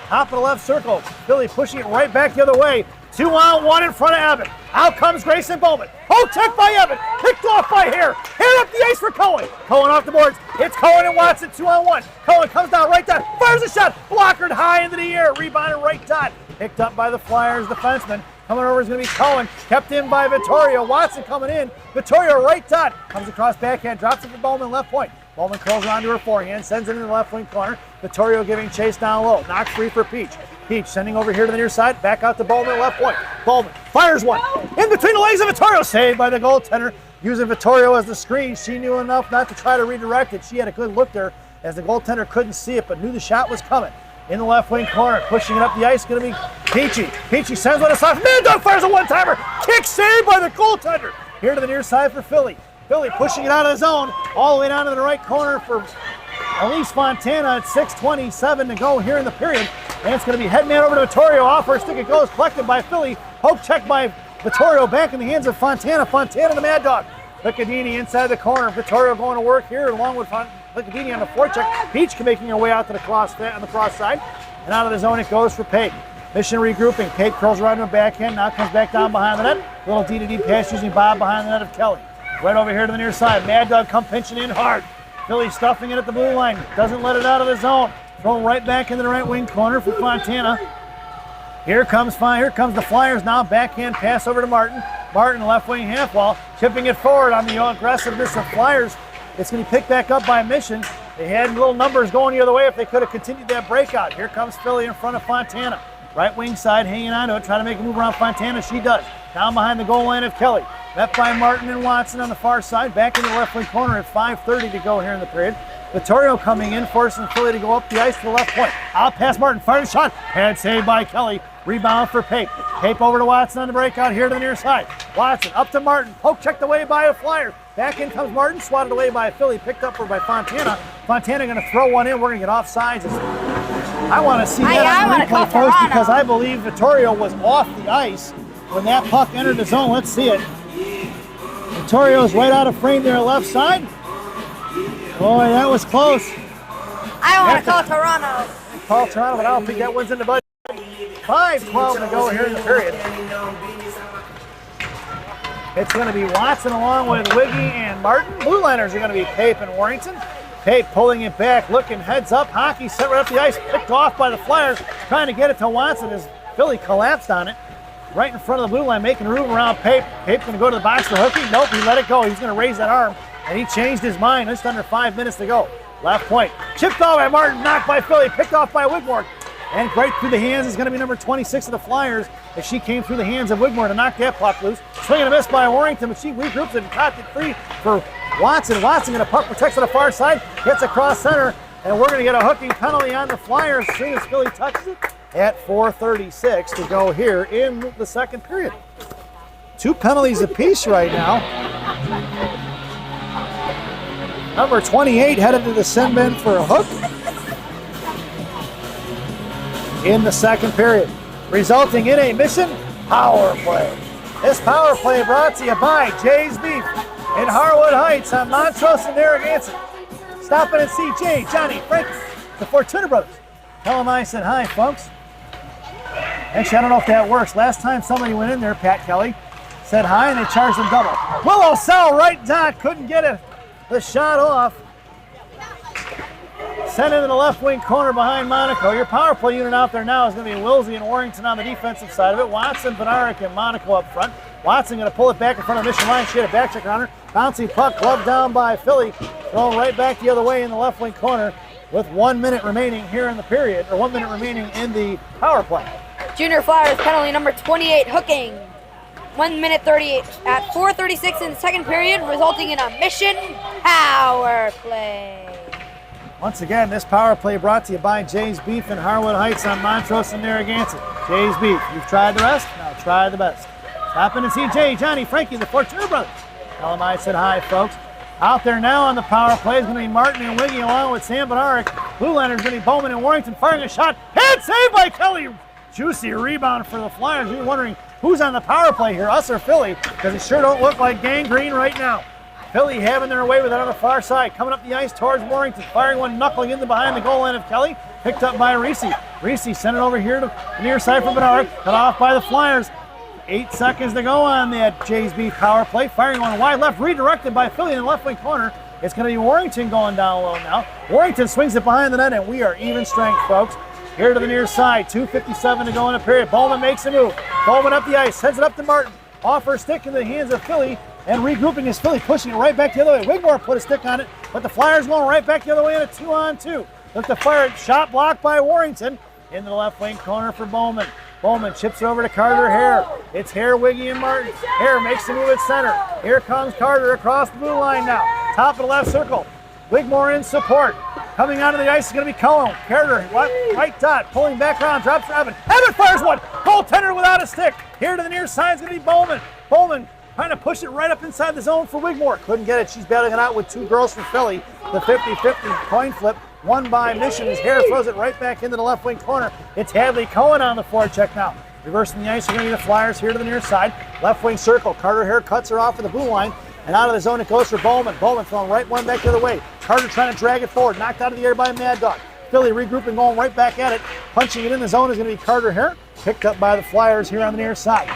Top of the left circle. Philly pushing it right back the other way. 2-on-1 in front of Evan. Out comes Grayson Bowman. Oh, check by Evan. Picked off by Hare. Hare up the ice for Cohen. Cohen off the boards. It's Cohen and Watson 2-on-1. Cohen comes down right down. Fires a shot. Blockered high into the air. Rebounded right dot. Picked up by the Flyers defenseman. Coming over is going to be Cohen. Kept in by Vittorio. Watson coming in. Vittorio right dot. Comes across backhand. Drops it for Bowman left point. Bowman curls around to her forehand. Sends it in the left wing corner. Vittorio giving chase down low. Knocks free for Peach. Peach sending over here to the near side. Back out to Bowman left point. Bowman fires one. In between the legs of Vittorio. Saved by the goaltender. Using Vittorio as the screen. She knew enough not to try to redirect it. She had a good look there as the goaltender couldn't see it but knew the shot was coming. In the left wing corner, pushing it up the ice, going to be Peachy. Peachy sends one aside. Mad Dog fires a one-timer. Kick saved by the goaltender. Here to the near side for Philly. Philly pushing it out of the zone, all the way down to the right corner for Elise Fontana at 6:27 to go here in the period. And it's going to be headman over to Vittorio. Off her stick it goes, collected by Philly. Poke check by Vittorio, back in the hands of Fontana. Fontana the Mad Dog. Piccadini inside the corner. Vittorio going to work here along with Piccadini on the forecheck. Peach making her way out to the cross side. And out of the zone it goes for Pape. Mission regrouping. Pape curls around to a backhand. Now comes back down behind the net. Little D-to-D pass using Bob behind the net of Kelly. Right over here to the near side. Mad Dog come pinching in hard. Philly stuffing it at the blue line. Doesn't let it out of the zone. Thrown right back into the right wing corner for Fontana. Here comes the Flyers now. Backhand pass over to Martin. Martin left wing half wall. Chipping it forward on the aggressiveness of Flyers. It's going to be picked back up by Mission. They had little numbers going the other way if they could have continued that breakout. Here comes Philly in front of Fontana. Right wing side hanging on to it, trying to make a move around Fontana. She does. Down behind the goal line of Kelly. Met by Martin and Watson on the far side. Back in the left wing corner at 5:30 to go here in the period. Vittorio coming in, forcing Philly to go up the ice to the left point. Out past Martin, fired a shot. Head saved by Kelly. Rebound for Pape. Pape over to Watson on the breakout here to the near side. Watson up to Martin. Poke checked away by a Flyer. Back in comes Martin, swatted away by Philly. Picked up by Fontana. Fontana going to throw one in. We're going to get offsides. I want to see that on the replay, folks, because I believe Vittorio was off the ice when that puck entered the zone. Let's see it. Vittorio's right out of frame there left side. Boy, that was close. I want to call Toronto. Call Toronto, but I don't think that one's in the budget. 5:12 to go here in the period. It's going to be Watson along with Wiggy and Martin. Blue liners are going to be Pape and Warrington. Pape pulling it back, looking heads up. Hockey set right up the ice, picked off by the Flyers, trying to get it to Watson as Philly collapsed on it. Right in front of the blue line, making room around Pape. Pape's going to go to the box for hooking. Nope, he let it go. He's going to raise that arm, and he changed his mind. Just under 5 minutes to go. Left point. Chipped off by Martin, knocked by Philly, picked off by Wigmore. And right through the hands is going to be number 26 of the Flyers as she came through the hands of Wigmore to knock that puck loose. Swing and a miss by Warrington, but she regroups it and caught it free for Watson. Watson going to puck protects on the far side, gets across center, and we're going to get a hooking penalty on the Flyers as soon as Philly touches it at 4:36 to go here in the second period. 2 penalties apiece right now. Number 28 headed to the sin bin for a hook in the second period, resulting in a mission power play. This power play brought to you by Jay's Beef in Harwood Heights on Montrose and Narragansett. Stop in and see Jay, Johnny, Frankie, the Fortuna brothers. Tell them I said hi, folks. Actually, I don't know if that works. Last time somebody went in there, Pat Kelly, said hi, and they charged them double. Willow Sell right dot, couldn't get it. The shot off. Sent into the left wing corner behind Monaco. Your power play unit out there now is going to be Wilsey and Warrington on the defensive side of it. Watson, Bednarik, and Monaco up front. Watson going to pull it back in front of Mission line. She had a back check on her. Bouncing puck, gloved down by Philly. Thrown right back the other way in the left wing corner with 1 minute remaining here in the period, or 1 minute remaining in the power play. Junior Flyers penalty number 28, hooking. 1 minute 38 at 4:36 in the second period, resulting in a mission power play. Once again, this power play brought to you by Jay's Beef in Harwood Heights on Montrose and Narragansett. Jay's Beef. You've tried the rest, now try the best. Stop in and see Jay, Johnny, Frankie, the Fortuna brothers. Tell them I said hi, folks. Out there now on the power play is going to be Martin and Wiggy along with Sam Bednarik. Blue line is going to be Bowman and Warrington firing a shot. Head save by Kelly. Juicy rebound for the Flyers. You're wondering who's on the power play here, us or Philly, because it sure don't look like gangrene right now. Philly having their way with it on the far side. Coming up the ice towards Warrington. Firing one knuckling in behind the goal line of Kelly. Picked up by Reese. Reese sent it over here to the near side for Bednarik. Cut off by the Flyers. 8 seconds to go on that Jay's Beef power play. Firing one wide left. Redirected by Philly in the left wing corner. It's going to be Warrington going down low now. Warrington swings it behind the net, and we are even strength, folks. Here to the near side. 2:57 to go in the period. Bowman makes a move. Bowman up the ice. Sends it up to Martin. Off her stick in the hands of Philly. And regrouping is Philly, pushing it right back the other way. Wigmore put a stick on it, but the Flyers going right back the other way in a 2-on-2. Look to fire it, shot blocked by Warrington. Into the left wing corner for Bowman. Bowman chips it over to Carter Hare. It's Hare, Wiggy, and Martin. Hare makes the move at center. Here comes Carter across the blue line now. Top of the left circle. Wigmore in support. Coming onto the ice is going to be Cohen. Carter, right dot, pulling back around, drops for Evan. Evan fires one. Goaltender without a stick. Here to the near side is going to be Bowman. Bowman trying to push it right up inside the zone for Wigmore. Couldn't get it. She's battling it out with 2 girls from Philly. The 50-50 coin flip won by Mission as Hare throws it right back into the left wing corner. It's Hadley Cohen on the forecheck now. Reversing the ice, are going to be the Flyers here to the near side. Left wing circle. Carter Hare cuts her off of the blue line. And out of the zone it goes for Bowman. Bowman throwing right one back the other way. Carter trying to drag it forward. Knocked out of the air by Mad Dog. Philly regrouping, going right back at it. Punching it in the zone is going to be Carter Hare. Picked up by the Flyers here on the near side.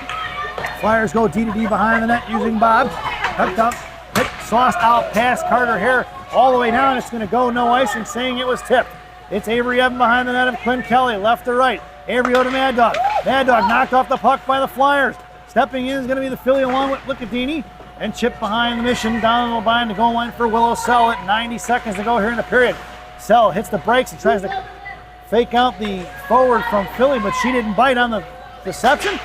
Flyers go D-to-D behind the net using Bob. Tucked up, hit, sauced out past Carter Hare. All the way down, it's going to go no icing, saying it was tipped. It's Avery Evan behind the net of Quinn Kelly, left to right. Avery to Mad Dog. Mad Dog knocked off the puck by the Flyers. Stepping in is going to be the Philly along with Licadini. And chip behind the Mission, down behind the goal line for Willow Sell at 90 seconds to go here in the period. Sell hits the brakes and tries to fake out the forward from Philly, but she didn't bite on the deception.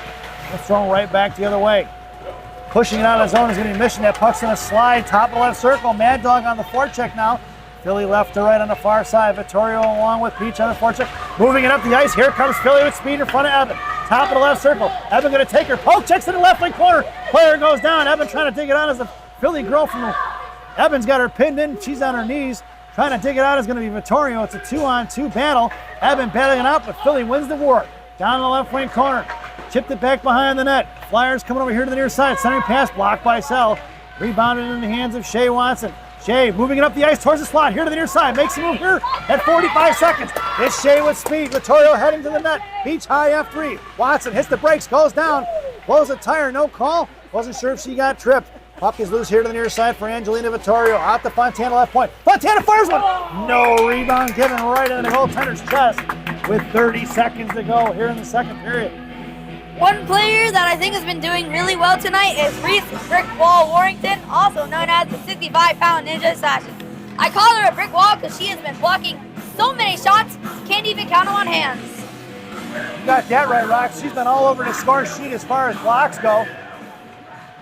It's thrown right back the other way. Pushing it out of the zone is going to be Mission. That puck's going to slide top of the left circle. Mad Dog on the forecheck now. Philly left to right on the far side. Vittorio along with Peach on the forecheck. Moving it up the ice. Here comes Philly with speed in front of Evan. Top of the left circle. Evan going to take her. Poke checks in the left wing corner. Player goes down. Evan trying to dig it out as the Philly girl from the... Evan's got her pinned in. She's on her knees. Trying to dig it out is going to be Vittorio. It's a 2-on-2 battle. Evan battling it out, but Philly wins the war. Down in the left wing corner. Chipped it back behind the net. Flyers coming over here to the near side. Centering pass blocked by Sell. Rebounded in the hands of Shea Watson. Shea moving it up the ice towards the slot. Here to the near side. Makes a move here at 45 seconds. It's Shea with speed. Vittorio heading to the net. Beach high F3. Watson hits the brakes. Goes down. Blows a tire. No call. Wasn't sure if she got tripped. Puck is loose here to the near side for Angelina Vittorio. Out to Fontana, left point. Fontana fires one! No rebound given right into the goaltender's chest with 30 seconds to go here in the second period. One player that I think has been doing really well tonight is Reese Brick Wall Warrington, also known as the 65-pound Ninja Assassin. I call her a brick wall because she has been blocking so many shots, can't even count them on hands. You got that right, Rox. She's been all over the score sheet as far as blocks go.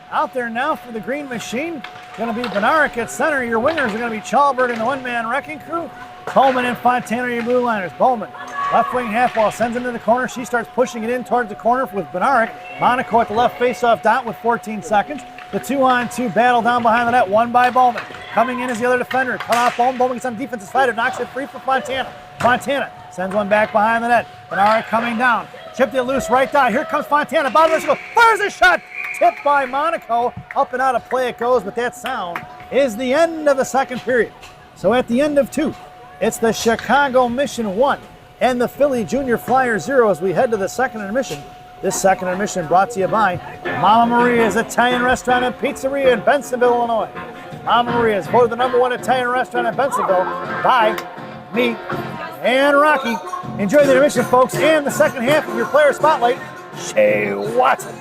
Out there now for the Green Machine, going to be Benarek at center. Your wingers are going to be Chalbert and the one-man wrecking crew. Coleman and Fontana are your blue liners. Bowman, left wing half wall, sends it into the corner. She starts pushing it in towards the corner with Benarek. Monaco at the left face-off dot with 14 seconds. The 2-on-2 battle down behind the net, won by Bowman. Coming in as the other defender. Cut off Bowman. Bowman gets on defensive side, knocks it free for Fontana. Fontana sends one back behind the net. Benarek coming down. Chipped it loose right down. Here comes Fontana. Bottom of the goal. Fires a shot. Tipped by Monaco. Up and out of play it goes, but that sound is the end of the second period. So at the end of 2, it's the Chicago Mission 1 and the Philly Junior Flyers 0 as we head to the second intermission. This second intermission brought to you by Mama Maria's Italian Restaurant and Pizzeria in Bensonville, Illinois. Mama Maria's voted the #1 Italian restaurant in Bensonville by me and Rocky. Enjoy the intermission, folks, and the second half of your player spotlight, Shea Watson.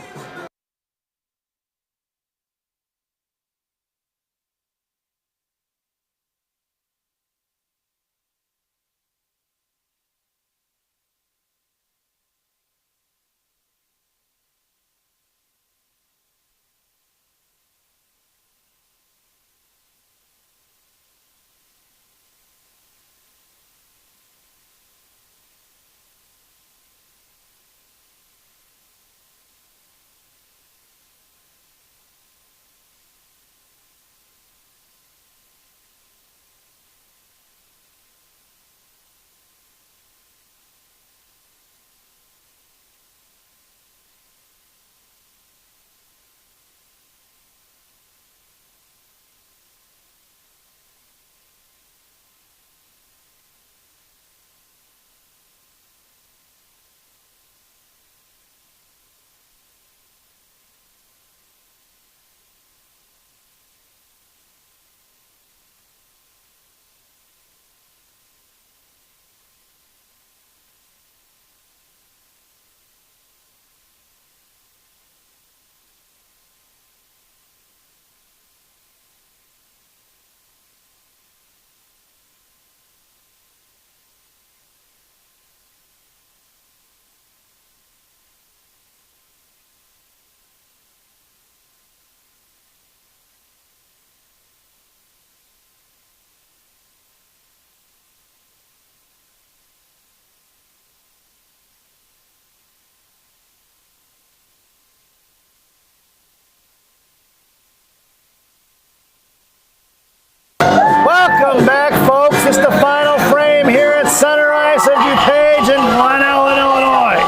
Welcome back, folks. It's the final frame here at Center Ice at DuPage in Glen Illinois.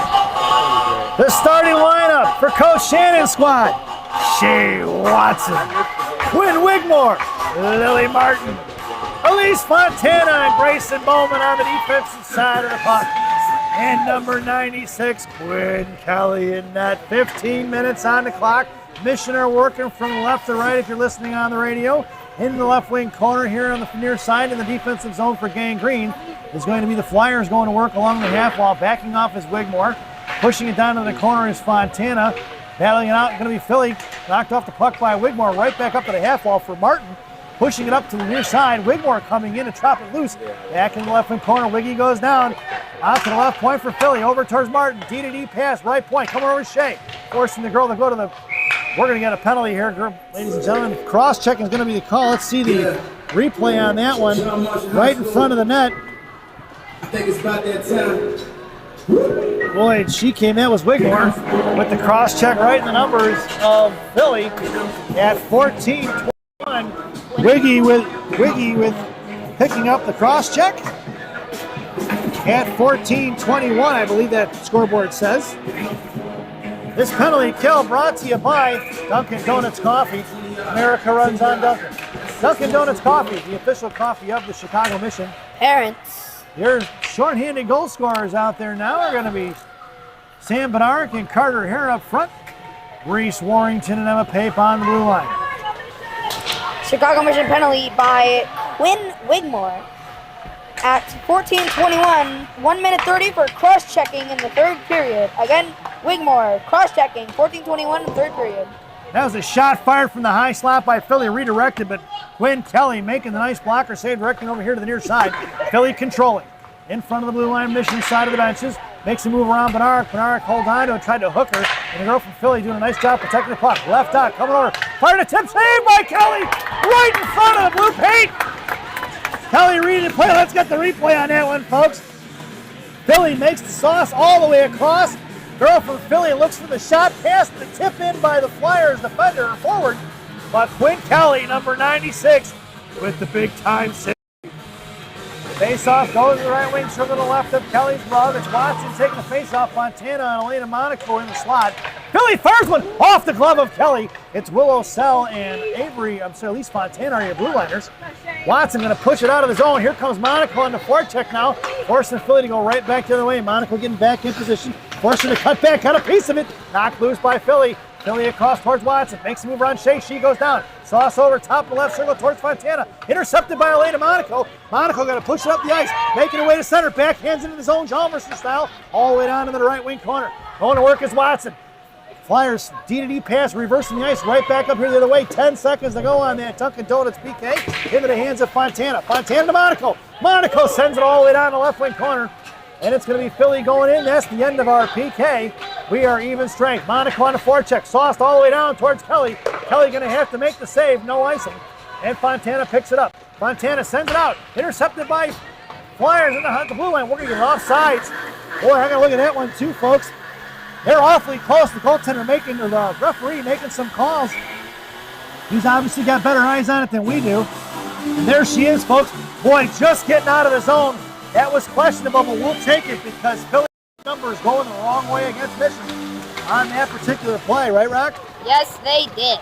The starting lineup for Coach Shannon's squad: Shea Watson, Quinn Wigmore, Lily Martin, Elise Fontana, and Grayson Bowman on the defensive side of the puck. And number 96, Quinn Kelly in net. 15 minutes on the clock. Mission are working from left to right if you're listening on the radio. In the left wing corner here on the near side in the defensive zone for Gang Green is going to be the Flyers going to work along the half wall. Backing off is Wigmore. Pushing it down to the corner is Fontana. Battling it out, going to be Philly. Knocked off the puck by Wigmore. Right back up to the half wall for Martin. Pushing it up to the near side. Wigmore coming in to chop it loose. Back in the left wing corner. Wiggy goes down. Out to the left point for Philly. Over towards Martin. D-to-D pass. Right point. Coming over Shea. Forcing the girl to go to the... We're going to get a penalty here, ladies and gentlemen. Cross-check is going to be the call. Let's see the replay on that one. Right in front of the net. I think it's about that time. Boy, she came in, was Wigmore with the cross-check right in the numbers of Philly at 14-21. Wiggy with picking up the cross-check at 14-21, I believe that scoreboard says. This penalty kill brought to you by Dunkin' Donuts Coffee. America runs on Dunkin'. Dunkin' Donuts Coffee, the official coffee of the Chicago Mission. Parents. Your shorthanded goal scorers out there now are going to be Sam Benarek and Carter Hare up front. Reese Warrington and Emma Pape on the blue line. Chicago Mission penalty by Quinn Wigmore. At 14:21, 1 minute 30 for cross-checking in the third period. Again, Wigmore cross-checking, 14:21 in the third period. That was a shot fired from the high slot by Philly, redirected, but Quinn Kelly making the nice blocker save, directing over here to the near side. Philly controlling. In front of the blue line, Mission side of the benches. Makes a move around Bernard. Bernard holds on to it, tried to hook her. And the girl from Philly doing a nice job protecting the puck. Left out, coming over. Fired a tip, save by Kelly! Right in front of the blue paint! Kelly reading the play. Let's get the replay on that one, folks. Philly makes the sauce all the way across. Girl from Philly looks for the shot past the tip in by the Flyers defender forward. But Quinn Kelly, number 96, with the big time save. Face-off goes to the right wing, circle to the left of Kelly's glove. It's Watson taking the face-off. Fontana and Elena Monaco in the slot. Philly fires one off the glove of Kelly. It's Willow Sell and Avery, Elise Fontana are your blue liners. Watson going to push it out of the zone. Here comes Monaco on the forecheck now, forcing Philly to go right back the other way. Monaco getting back in position, forcing to cut back, cut a piece of it. Knocked loose by Philly. Philly across towards Watson, makes a move around Shea. She goes down. Sauce over top of the left circle towards Fontana. Intercepted by Elena Monaco. Monaco going to push it up the ice, making her way to center. Backhands into the zone, Jalmerson style, all the way down into the right wing corner. Going to work is Watson. Flyers D-to-D pass, reversing the ice, right back up here the other way. 10 seconds to go on that Dunkin' Donuts PK. Into the hands of Fontana. Fontana to Monaco. Monaco sends it all the way down the left wing corner. And it's going to be Philly going in. That's the end of our PK. We are even strength. Monaco on the forecheck. Sauced all the way down towards Kelly. Kelly going to have to make the save. No icing. And Fontana picks it up. Fontana sends it out. Intercepted by Flyers in the blue line. We're going to get offsides. Boy, I got to look at that one too, folks. They're awfully close. The goaltender making, or the referee making some calls. He's obviously got better eyes on it than we do. And there she is, folks. Boy, just getting out of the zone. That was questionable, but we'll take it because Philly's number is going the wrong way against Mission on that particular play, right, Rock? Yes, they did.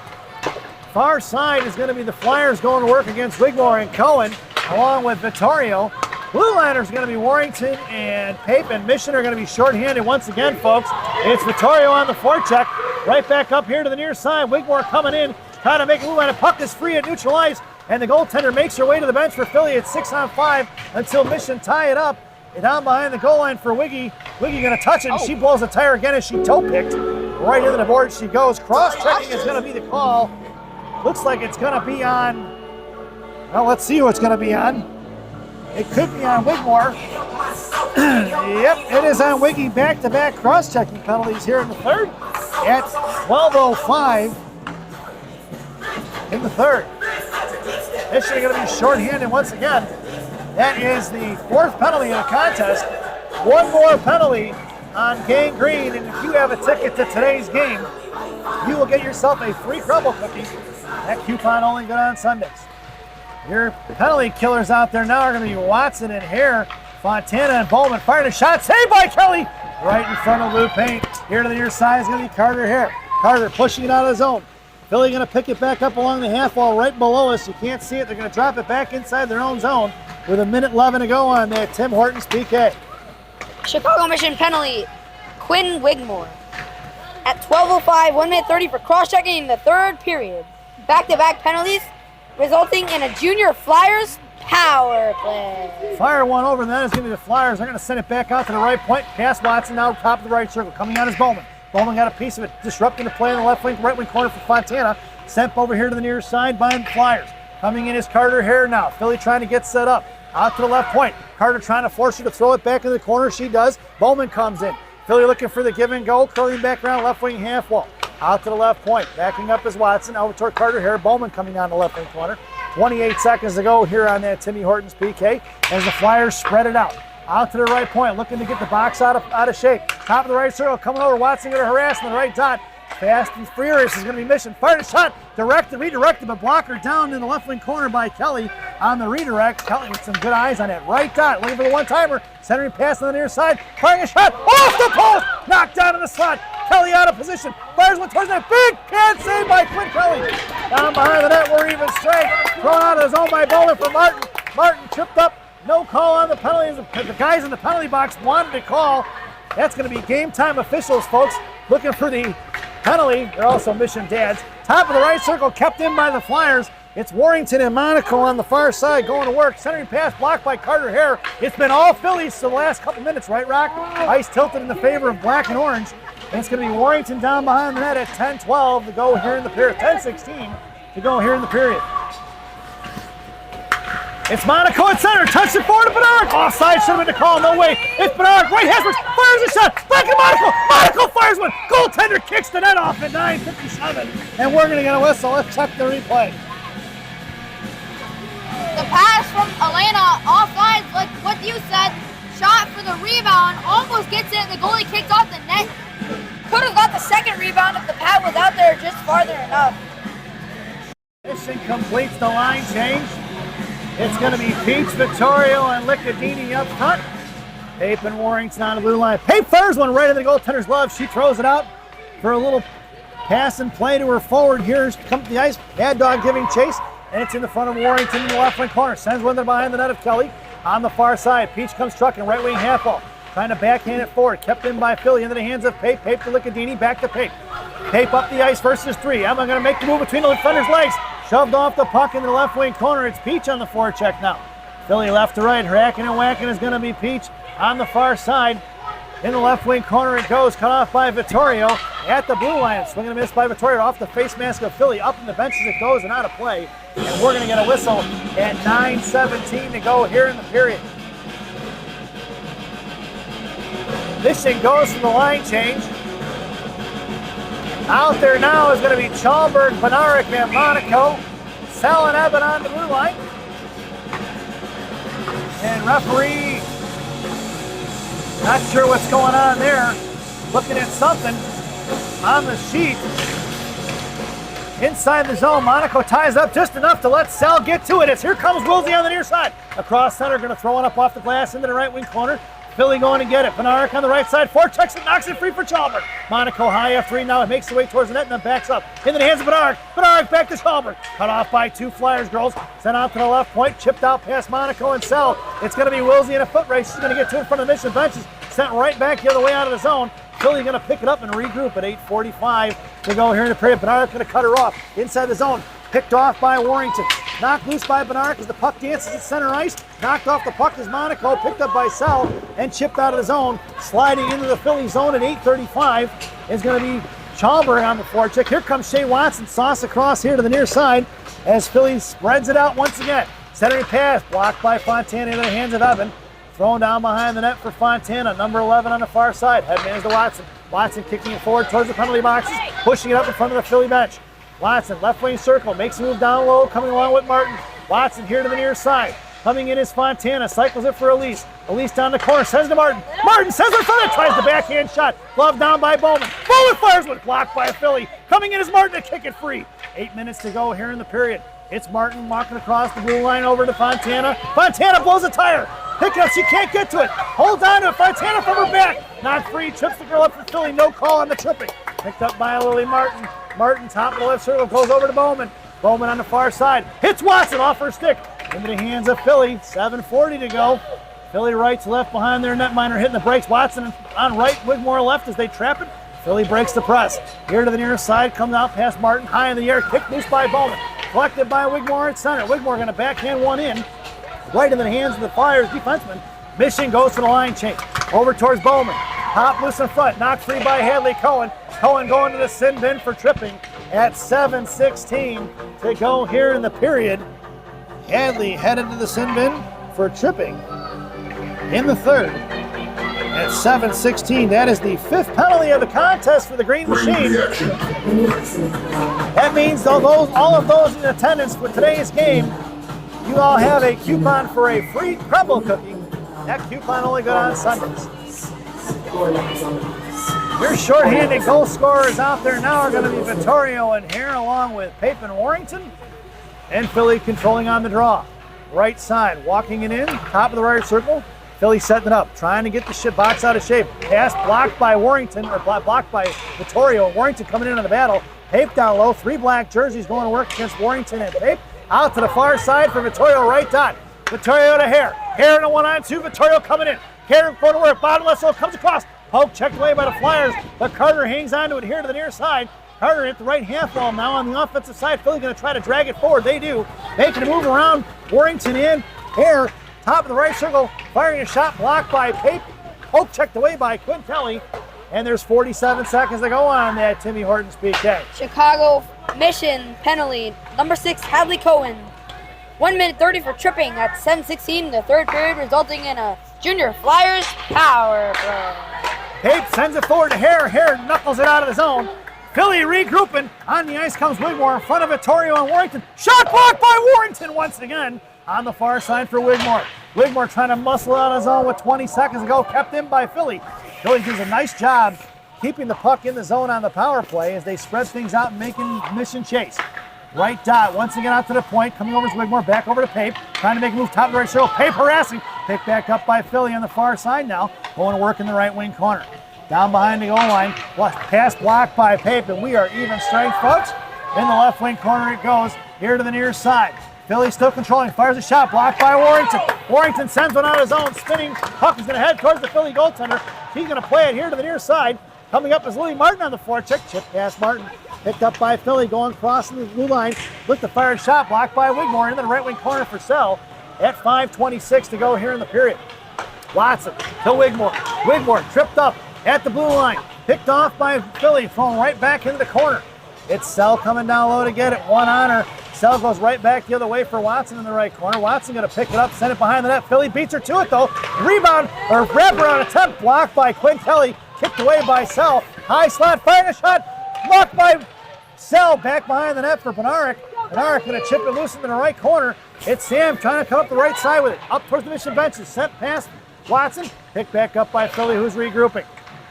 Far side is going to be the Flyers going to work against Wigmore and Cohen, along with Vittorio. Blue liners going to be Warrington and Pape, and Mission are going to be shorthanded once again, folks. It's Vittorio on the forecheck, right back up here to the near side. Wigmore coming in, trying to make a move on it. Puck is free at neutral ice. And the goaltender makes her way to the bench for Philly at 6-on-5 until Mission tie it up. And down behind the goal line for Wiggy. Wiggy going to touch it, and she blows a tire again as she toe-picked. Right into the board she goes. Cross-checking is going to be the call. Looks like it's going to be on, well, let's see who it's going to be on. It could be on Wigmore. Yep, it is on Wiggy. Back-to-back cross-checking penalties here in the third at 12:05 in the third. Mission going to be shorthanded once again. That is the fourth penalty in the contest. One more penalty on Gang Green, and if you have a ticket to today's game, you will get yourself a free crumble cookie. That coupon only good on Sundays. Your penalty killers out there now are going to be Watson and Hare. Fontana and Bowman firing a shot. Saved by Kelly. Right in front of blue paint. Here to the near side is going to be Carter Hare. Carter pushing it out of the zone. Philly going to pick it back up along the half wall right below us. You can't see it. They're going to drop it back inside their own zone with 1:11 to go on that Tim Hortons PK. Chicago Mission penalty, Quinn Wigmore. At 12:05, 1 minute 30 for cross-checking in the third period. Back-to-back penalties, resulting in a junior Flyers power play. Fire one over, and that is going to be the Flyers. They're going to send it back out to the right point. Pass Watson now top of the right circle. Coming out is Bowman. Bowman got a piece of it, disrupting the play in the left wing, right wing corner for Fontana. Sent over here to the near side by the Flyers. Coming in is Carter Hare now. Philly trying to get set up. Out to the left point. Carter trying to force her to throw it back in the corner. She does. Bowman comes in. Philly looking for the give and go. Curling back around left wing half wall. Out to the left point. Backing up is Watson. Over toward Carter Hare. Bowman coming down the left wing corner. 28 seconds to go here on that Timmy Hortons PK as the Flyers spread it out. Out to the right point, looking to get the box out of shape. Top of the right circle, coming over. Watson going to harass in the right dot. Fast and furious is going to be Mission. Fired a shot, redirected, but blocker down in the left wing corner by Kelly on the redirect. Kelly with some good eyes on that right dot, looking for the one-timer. Centering pass on the near side, firing a shot off the post, knocked down in the slot. Kelly out of position, fires one towards that big pad save by Quinn Kelly. Down behind the net, we're even straight. Thrown out of the zone by Bowman for Martin. Martin tripped up. No call on the penalty. The guys in the penalty box wanted to call. That's going to be game time officials, folks, looking for the penalty. They're also Mission dads. Top of the right circle kept in by the Flyers. It's Warrington and Monaco on the far side going to work. Centering pass blocked by Carter Hare. It's been all Phillies for the last couple minutes, right, Rock? Ice tilted in the favor of black and orange. And it's going to be Warrington down behind the net at 10-12 to go here in the period. 10-16 to go here in the period. It's Monaco at center. Touched it forward to Bernard. Offside should have been the call. No way. It's Bernard. Right hands. Fires a shot. Back to Monaco. Monaco fires one. Goaltender kicks the net off at 9:57. And we're going to get a whistle. Let's check the replay. The pass from Elena offside, like what you said, shot for the rebound, almost gets it, the goalie kicked off the net. Could have got the second rebound if the pad was out there just farther enough. Mission completes the line change. It's going to be Peach, Vittorio, and Licadini up front. Pape and Warrington on the blue line. Pape fires one right in the goaltender's glove. She throws it out for a little pass and play to her forward. Here's come to the ice. Mad Dog giving chase. And it's in the front of Warrington in the left wing corner. Sends one behind the net of Kelly. On the far side, Peach comes trucking, right wing half ball. Trying to backhand it forward. Kept in by Philly into the hands of Pape. Pape to Licadini, back to Pape. Pape up the ice versus three. Emma going to make the move between the defender's legs. Shoved off the puck into the left wing corner. It's Peach on the forecheck now. Philly left to right. Hacking and whacking is going to be Peach on the far side. In the left wing corner it goes, cut off by Vittorio at the blue line. Swing and a miss by Vittorio off the face mask of Philly. Up in the benches it goes and out of play. And we're going to get a whistle at 9:17 to go here in the period. Mission goes from the line change. Out there now is going to be Chalberg, Benaric, and Monaco. Sal and Evan on the blue line. And referee, not sure what's going on there. Looking at something on the sheet. Inside the zone, Monaco ties up just enough to let Sal get to it. As here comes Woolsey on the near side. Across center, going to throw it up off the glass into the right wing corner. Philly going to get it. Benaric on the right side. Forechecks it, knocks it free for Chalberg. Monaco high F3 now. It makes the way towards the net and then backs up. Into the hands of Benaric. Benaric back to Chalberg. Cut off by two Flyers girls. Sent out to the left point. Chipped out past Monaco and Sal. It's going to be Woolsey in a foot race. She's going to get to in front of the mission benches. Sent right back the other way out of the zone. Philly going to pick it up and regroup at 8:45 to go here in the period. Benaric going to cut her off inside the zone. Picked off by Warrington. Knocked loose by Benaric as the puck dances at center ice. Knocked off the puck is Monaco. Picked up by Sal and chipped out of the zone. Sliding into the Philly zone at 8:35 is going to be Chalberg on the forecheck. Here comes Shea Watson. Sauce across here to the near side as Philly spreads it out once again. Centering pass blocked by Fontana into the hands of Evan. Thrown down behind the net for Fontana. Number 11 on the far side. Headman is to Watson. Watson kicking it forward towards the penalty boxes. Pushing it up in front of the Philly bench. Watson, left wing circle, makes a move down low, coming along with Martin. Watson here to the near side. Coming in is Fontana, cycles it for Elise. Elise down the corner, sends to Martin. Martin sends it in front of it, tries the backhand shot. Glove down by Bowman. Bowman fires one, blocked by Philly. Coming in is Martin to kick it free. 8 minutes to go here in the period. It's Martin walking across the blue line over to Fontana. Fontana blows a tire. Pick it up, she can't get to it. Holds on to it, Fontana from her back. Not free, trips the girl up for Philly, no call on the tripping. Picked up by Lily Martin. Martin, top of the left circle, goes over to Bowman. Bowman on the far side. Hits Watson off her stick. Into the hands of Philly. 7:40 to go. Philly right to left behind their netminder, hitting the brakes. Watson on right, Wigmore left as they trap it. Philly breaks the press. Here to the near side, comes out past Martin. High in the air, kick loose by Bowman. Collected by Wigmore at center. Wigmore going to backhand one in. Right in the hands of the Flyers defenseman. Mission goes to the line change. Over towards Bowman. Top loose in front. Knocked free by Hadley Cohen. Cohen going to the sin bin for tripping at 7:16 to go here in the period. Hadley headed to the sin bin for tripping in the third at 7:16. That is the fifth penalty of the contest for the Green Machine. That means all of those in attendance for today's game, you all have a coupon for a free crumble cookie. That coupon only good on Sundays. Your shorthanded goal scorers out there now are going to be Vittorio and Hare along with Pape and Warrington. And Philly controlling on the draw. Right side, walking it in, top of the right circle. Philly setting it up, trying to get the box out of shape. Pass blocked by Warrington, or blocked by Vittorio. Warrington coming in on the battle. Pape down low, three black jerseys going to work against Warrington and Pape. Out to the far side for Vittorio, right dot. Vittorio to Hare. Hare in a 1-on-2, Vittorio coming in. Hare going to work, bottom left, so comes across. Poke checked away by the Flyers, but Carter hangs on to it here to the near side. Carter at the right half wall now on the offensive side. Philly going to try to drag it forward. They do. Making a move around. Warrington in. Hare, top of the right circle, firing a shot blocked by Pape. Poke checked away by Quinn Kelly. And there's 47 seconds to go on that Timmy Hortons PK. Chicago Mission penalty. Number 6, Hadley Cohen. 1 minute 30 for tripping at 7:16 in the third period, resulting in a Junior Flyers power play. Pape sends it forward to Hare. Hare knuckles it out of the zone. Philly regrouping. On the ice comes Wigmore in front of Vittorio and Warrington. Shot blocked by Warrington once again on the far side for Wigmore. Wigmore trying to muscle out of his zone with 20 seconds to go, kept in by Philly. Philly does a nice job keeping the puck in the zone on the power play as they spread things out and making Mission chase. Right dot, once again out to the point, coming over to Wigmore, back over to Pape, trying to make a move top of the right circle. Pape harassing, picked back up by Philly on the far side now, going to work in the right wing corner. Down behind the goal line, pass blocked by Pape, and we are even strength, folks. In the left wing corner it goes, here to the near side. Philly still controlling, fires a shot, blocked by Warrington. Warrington sends one out of his own, spinning, puck is going to head towards the Philly goaltender. He's going to play it here to the near side. Coming up is Louis Martin on the forecheck, chip past Martin. Picked up by Philly, going crossing the blue line. Looked to fire a shot, blocked by Wigmore into the right wing corner for Sell. At 5:26 to go here in the period. Watson to Wigmore. Wigmore tripped up at the blue line. Picked off by Philly, thrown right back into the corner. It's Sell coming down low to get it. One on her. Sell goes right back the other way for Watson in the right corner. Watson going to pick it up, send it behind the net. Philly beats her to it though. Rebound or wraparound attempt blocked by Quinn Kelly. Kicked away by Sell. High slot, firing a shot. Blocked by Sell, back behind the net for Bednarik. Bednarik going to chip it loose into the right corner. It's Sam trying to come up the right side with it. Up towards the Mission benches. Sent past Watson. Picked back up by Philly, who's regrouping.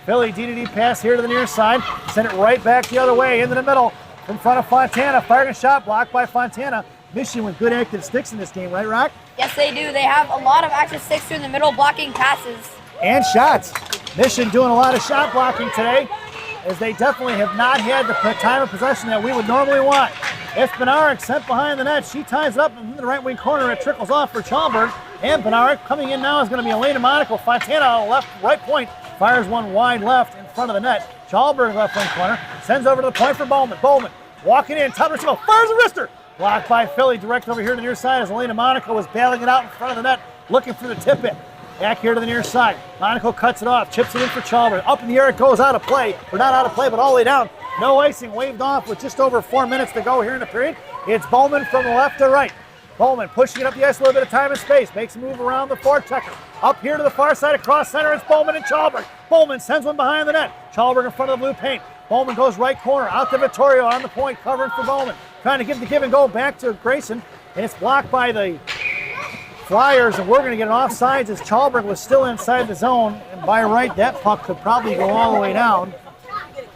Philly D-to-D pass here to the near side. Send it right back the other way into the middle. In front of Fontana. Firing a shot, blocked by Fontana. Mission with good active sticks in this game, right, Rock? Yes, they do. They have a lot of active sticks through the middle, blocking passes. And shots. Mission doing a lot of shot blocking today, as they definitely have not had the time of possession that we would normally want. It's Bednarik sent behind the net. She ties it up in the right wing corner. It trickles off for Chalberg. And Bednarik coming in now is going to be Elena Monaco. Fontana on the left, right point. Fires one wide left in front of the net. Chalberg left wing corner. Sends over to the point for Bowman. Bowman walking in. Top of the circle. Fires a wrister. Blocked by Philly. Direct over here to the near side as Elena Monaco was bailing it out in front of the net. Looking for the tip in. Back here to the near side. Monaco cuts it off, chips it in for Chalmers. Up in the air it goes out of play. Or not out of play, but all the way down. No icing, waved off with just over 4 minutes to go here in the period. It's Bowman from the left to right. Bowman pushing it up the ice, a little bit of time and space. Makes a move around the forechecker. Up here to the far side, across center, it's Bowman and Chalberg. Bowman sends one behind the net. Chalberg in front of the blue paint. Bowman goes right corner, out to Vittorio on the point, covering for Bowman. Trying to give the give and go back to Grayson. And it's blocked by the Flyers, and we're going to get an offsides as Chalberg was still inside the zone. And by right, that puck could probably go all the way down.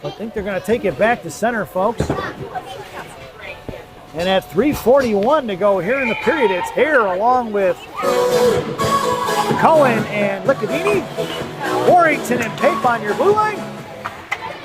I think they're going to take it back to center, folks. And at 3:41 to go here in the period, it's Hare along with Cohen and Licadini, Warrington and Pape on your blue line.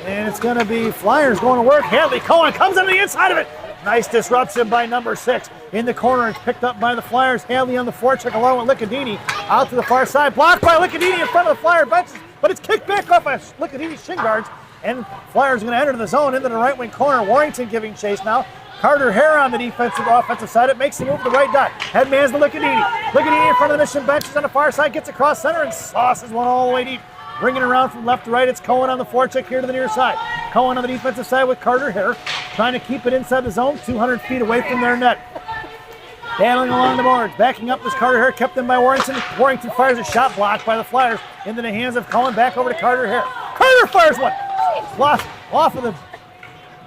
And it's going to be Flyers going to work. Hadley Cohen comes on the inside of it. Nice disruption by number 6. In the corner, it's picked up by the Flyers. Hadley on the forecheck along with Licadini. Out to the far side. Blocked by Licadini in front of the Flyer benches. But it's kicked back off by Licadini's shin guards. And Flyers going to enter the zone into the right wing corner. Warrington giving chase now. Carter Hare on the offensive side. It makes the move to the right dot. Headman's to Licadini. Licadini in front of the Mission benches on the far side. Gets across center and sauces one all the way deep. Bringing it around from left to right. It's Cohen on the forecheck here to the near side. Cohen on the defensive side with Carter Hare. Trying to keep it inside the zone, 200 feet away from their net. Battling along the boards. Backing up is Carter Hare, kept in by Warrington. Warrington fires a shot blocked by the Flyers into the hands of Cohen. Back over to Carter Hare. Carter fires one. Off of the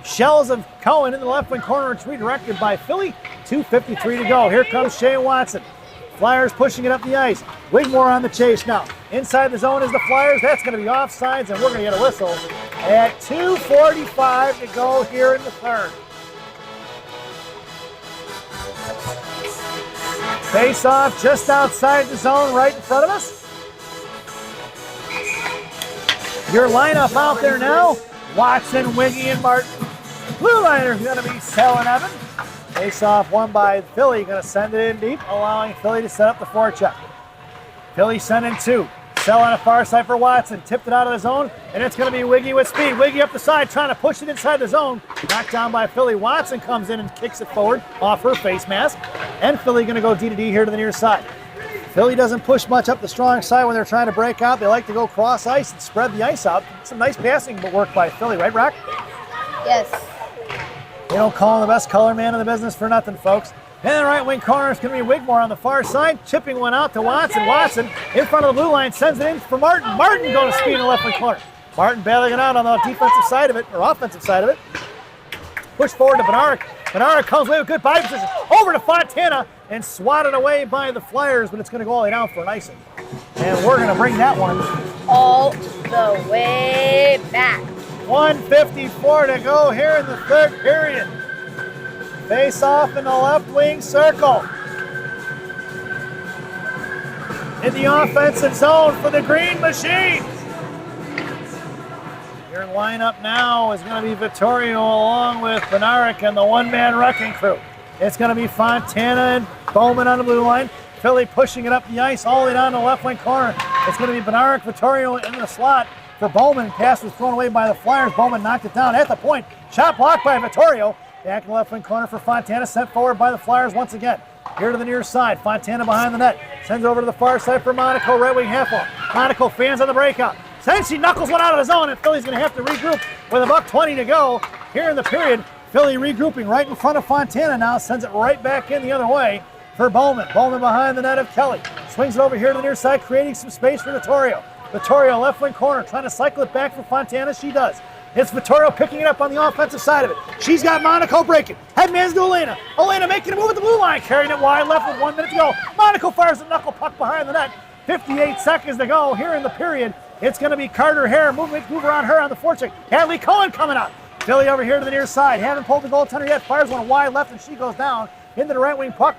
shells of Cohen in the left wing corner. It's redirected by Philly. 2:53 to go. Here comes Shea Watson. Flyers pushing it up the ice. Wigmore on the chase now. Inside the zone is the Flyers. That's going to be offsides, and we're going to get a whistle at 2:45 to go here in the third. Face off just outside the zone right in front of us. Your lineup out there now. Watson, Wiggy, and Martin. Blue liners going to be Sell and Evan. Face off won by Philly. Going to send it in deep, allowing Philly to set up the forecheck. Philly sending 2. Sell on the far side for Watson. Tipped it out of the zone, and it's going to be Wiggy with speed. Wiggy up the side, trying to push it inside the zone. Knocked down by Philly. Watson comes in and kicks it forward off her face mask. And Philly going to go D to D here to the near side. Philly doesn't push much up the strong side when they're trying to break out. They like to go cross ice and spread the ice out. Some nice passing work by Philly, right, Rock? Yes. They don't call him the best color man in the business for nothing, folks. In the right wing corner, it's going to be Wigmore on the far side. Chipping one out to Watson. Watson in front of the blue line sends it in for Martin. Martin going to speed in the left wing corner. Martin bailing it out on the defensive side of it, or offensive side of it. Push forward to Bednarik. Bednarik comes away with good body position. Over to Fontana and swatted away by the Flyers, but it's going to go all the way down for an icing. And we're going to bring that one all the way back. 1:54 to go here in the third period. Face off in the left wing circle. In the offensive zone for the Green Machines. Your lineup now is going to be Vittorio along with Bednarik and the one-man wrecking crew. It's going to be Fontana and Bowman on the blue line. Philly pushing it up the ice all the way down to the left wing corner. It's going to be Bednarik, Vittorio in the slot for Bowman. Pass was thrown away by the Flyers. Bowman knocked it down at the point. Shot blocked by Vittorio. Back in the left wing corner for Fontana, sent forward by the Flyers once again. Here to the near side, Fontana behind the net. Sends over to the far side for Monaco, right wing half wall. Monaco fans on the breakout. Sends, she knuckles one out of the zone, and Philly's going to have to regroup with $1:20 to go here in the period. Philly regrouping right in front of Fontana now, sends it right back in the other way for Bowman. Bowman behind the net of Kelly. Swings it over here to the near side, creating some space for Vittorio. Vittorio, left wing corner, trying to cycle it back for Fontana. She does. It's Vittorio picking it up on the offensive side of it. She's got Monaco breaking. Headman's to Elena. Elena making a move at the blue line, carrying it wide left with 1 minute to go. Monaco fires a knuckle puck behind the net. 58 seconds to go here in the period. It's going to be Carter Hare, move around her on the forecheck. Hadley Cohen coming out. Philly over here to the near side. Haven't pulled the goaltender yet. Fires one wide left, and she goes down into the right wing puck.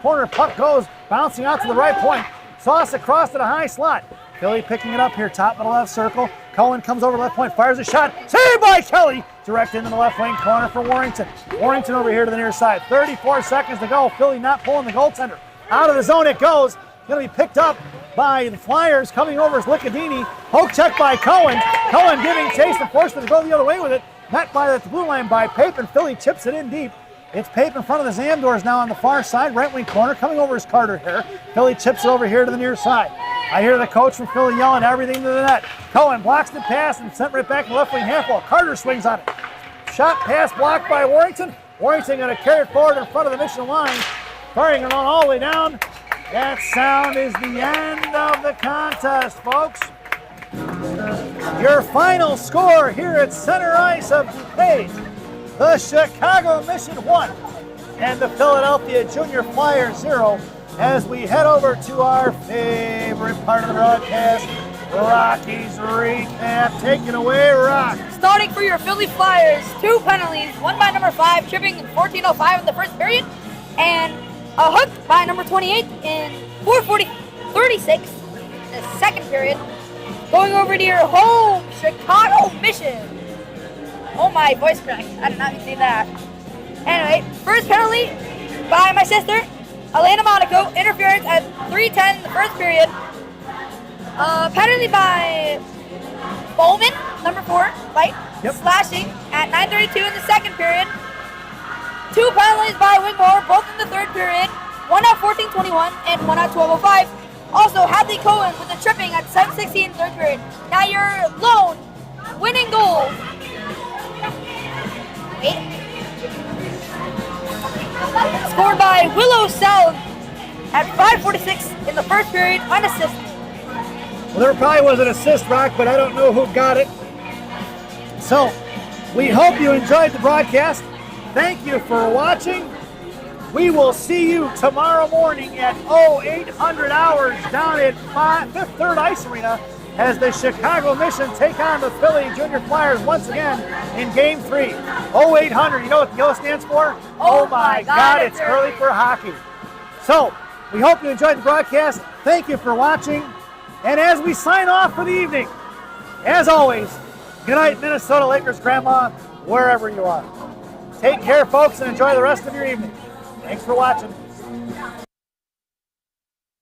Corner puck goes bouncing out to the right point. Sauce across to the high slot. Philly picking it up here, top of the left circle. Cohen comes over left point, fires a shot. Saved by Kelly. Direct into the left wing corner for Warrington. Warrington over here to the near side. 34 seconds to go. Philly not pulling the goaltender. Out of the zone it goes. Going to be picked up by the Flyers. Coming over is Lickadini. Poke check by Cohen. Cohen giving chase and forced to go the other way with it. Met by the blue line by Pape, and Philly chips it in deep. It's Pape in front of the Zamdors now on the far side, right wing corner. Coming over is Carter here. Philly chips it over here to the near side. I hear the coach from Philly yelling everything to the net. Cohen blocks the pass and sent right back to left wing half wall. Carter swings on it. Shot pass blocked by Warrington. Warrington going to carry it forward in front of the Mission line. Firing it on all the way down. That sound is the end of the contest, folks. Your final score here at center ice of DuPage. The Chicago Mission 1 and the Philadelphia Junior Flyers 0 as we head over to our favorite part of the broadcast, Rocky's recap. Take it away, Rock. Starting for your Philly Flyers, 2 penalties, one by number 5, tripping in 14:05 in the first period, and a hook by number 28 in 4:36 in the second period. Going over to your home, Chicago Mission. Oh, my voice cracked. I did not mean to say that. Anyway, first penalty by my sister, Elena Monaco. Interference at 3:10 in the first period. Penalty by Bowman, number 4, fight. Yep. Slashing at 9:32 in the second period. 2 penalties by Wigmore, both in the third period. One at 14:21 and one at 12:05. Also, Hadley Cohen with a tripping at 7:16 in the third period. Now your lone winning goal. Scored by Willow South at 5:46 in the first period, unassisted. Well, there probably was an assist, Rock, but I don't know who got it. So, we hope you enjoyed the broadcast. Thank you for watching. We will see you tomorrow morning at 0800 hours down at Fifth Third Ice Arena as the Chicago Mission take on the Philly Junior Flyers once again in Game 3. 0800, you know what the O stands for? Oh my God, it's early for hockey. So, we hope you enjoyed the broadcast. Thank you for watching. And as we sign off for the evening, as always, good night, Minnesota Lakers Grandma, wherever you are. Take care, folks, and enjoy the rest of your evening. Thanks for watching.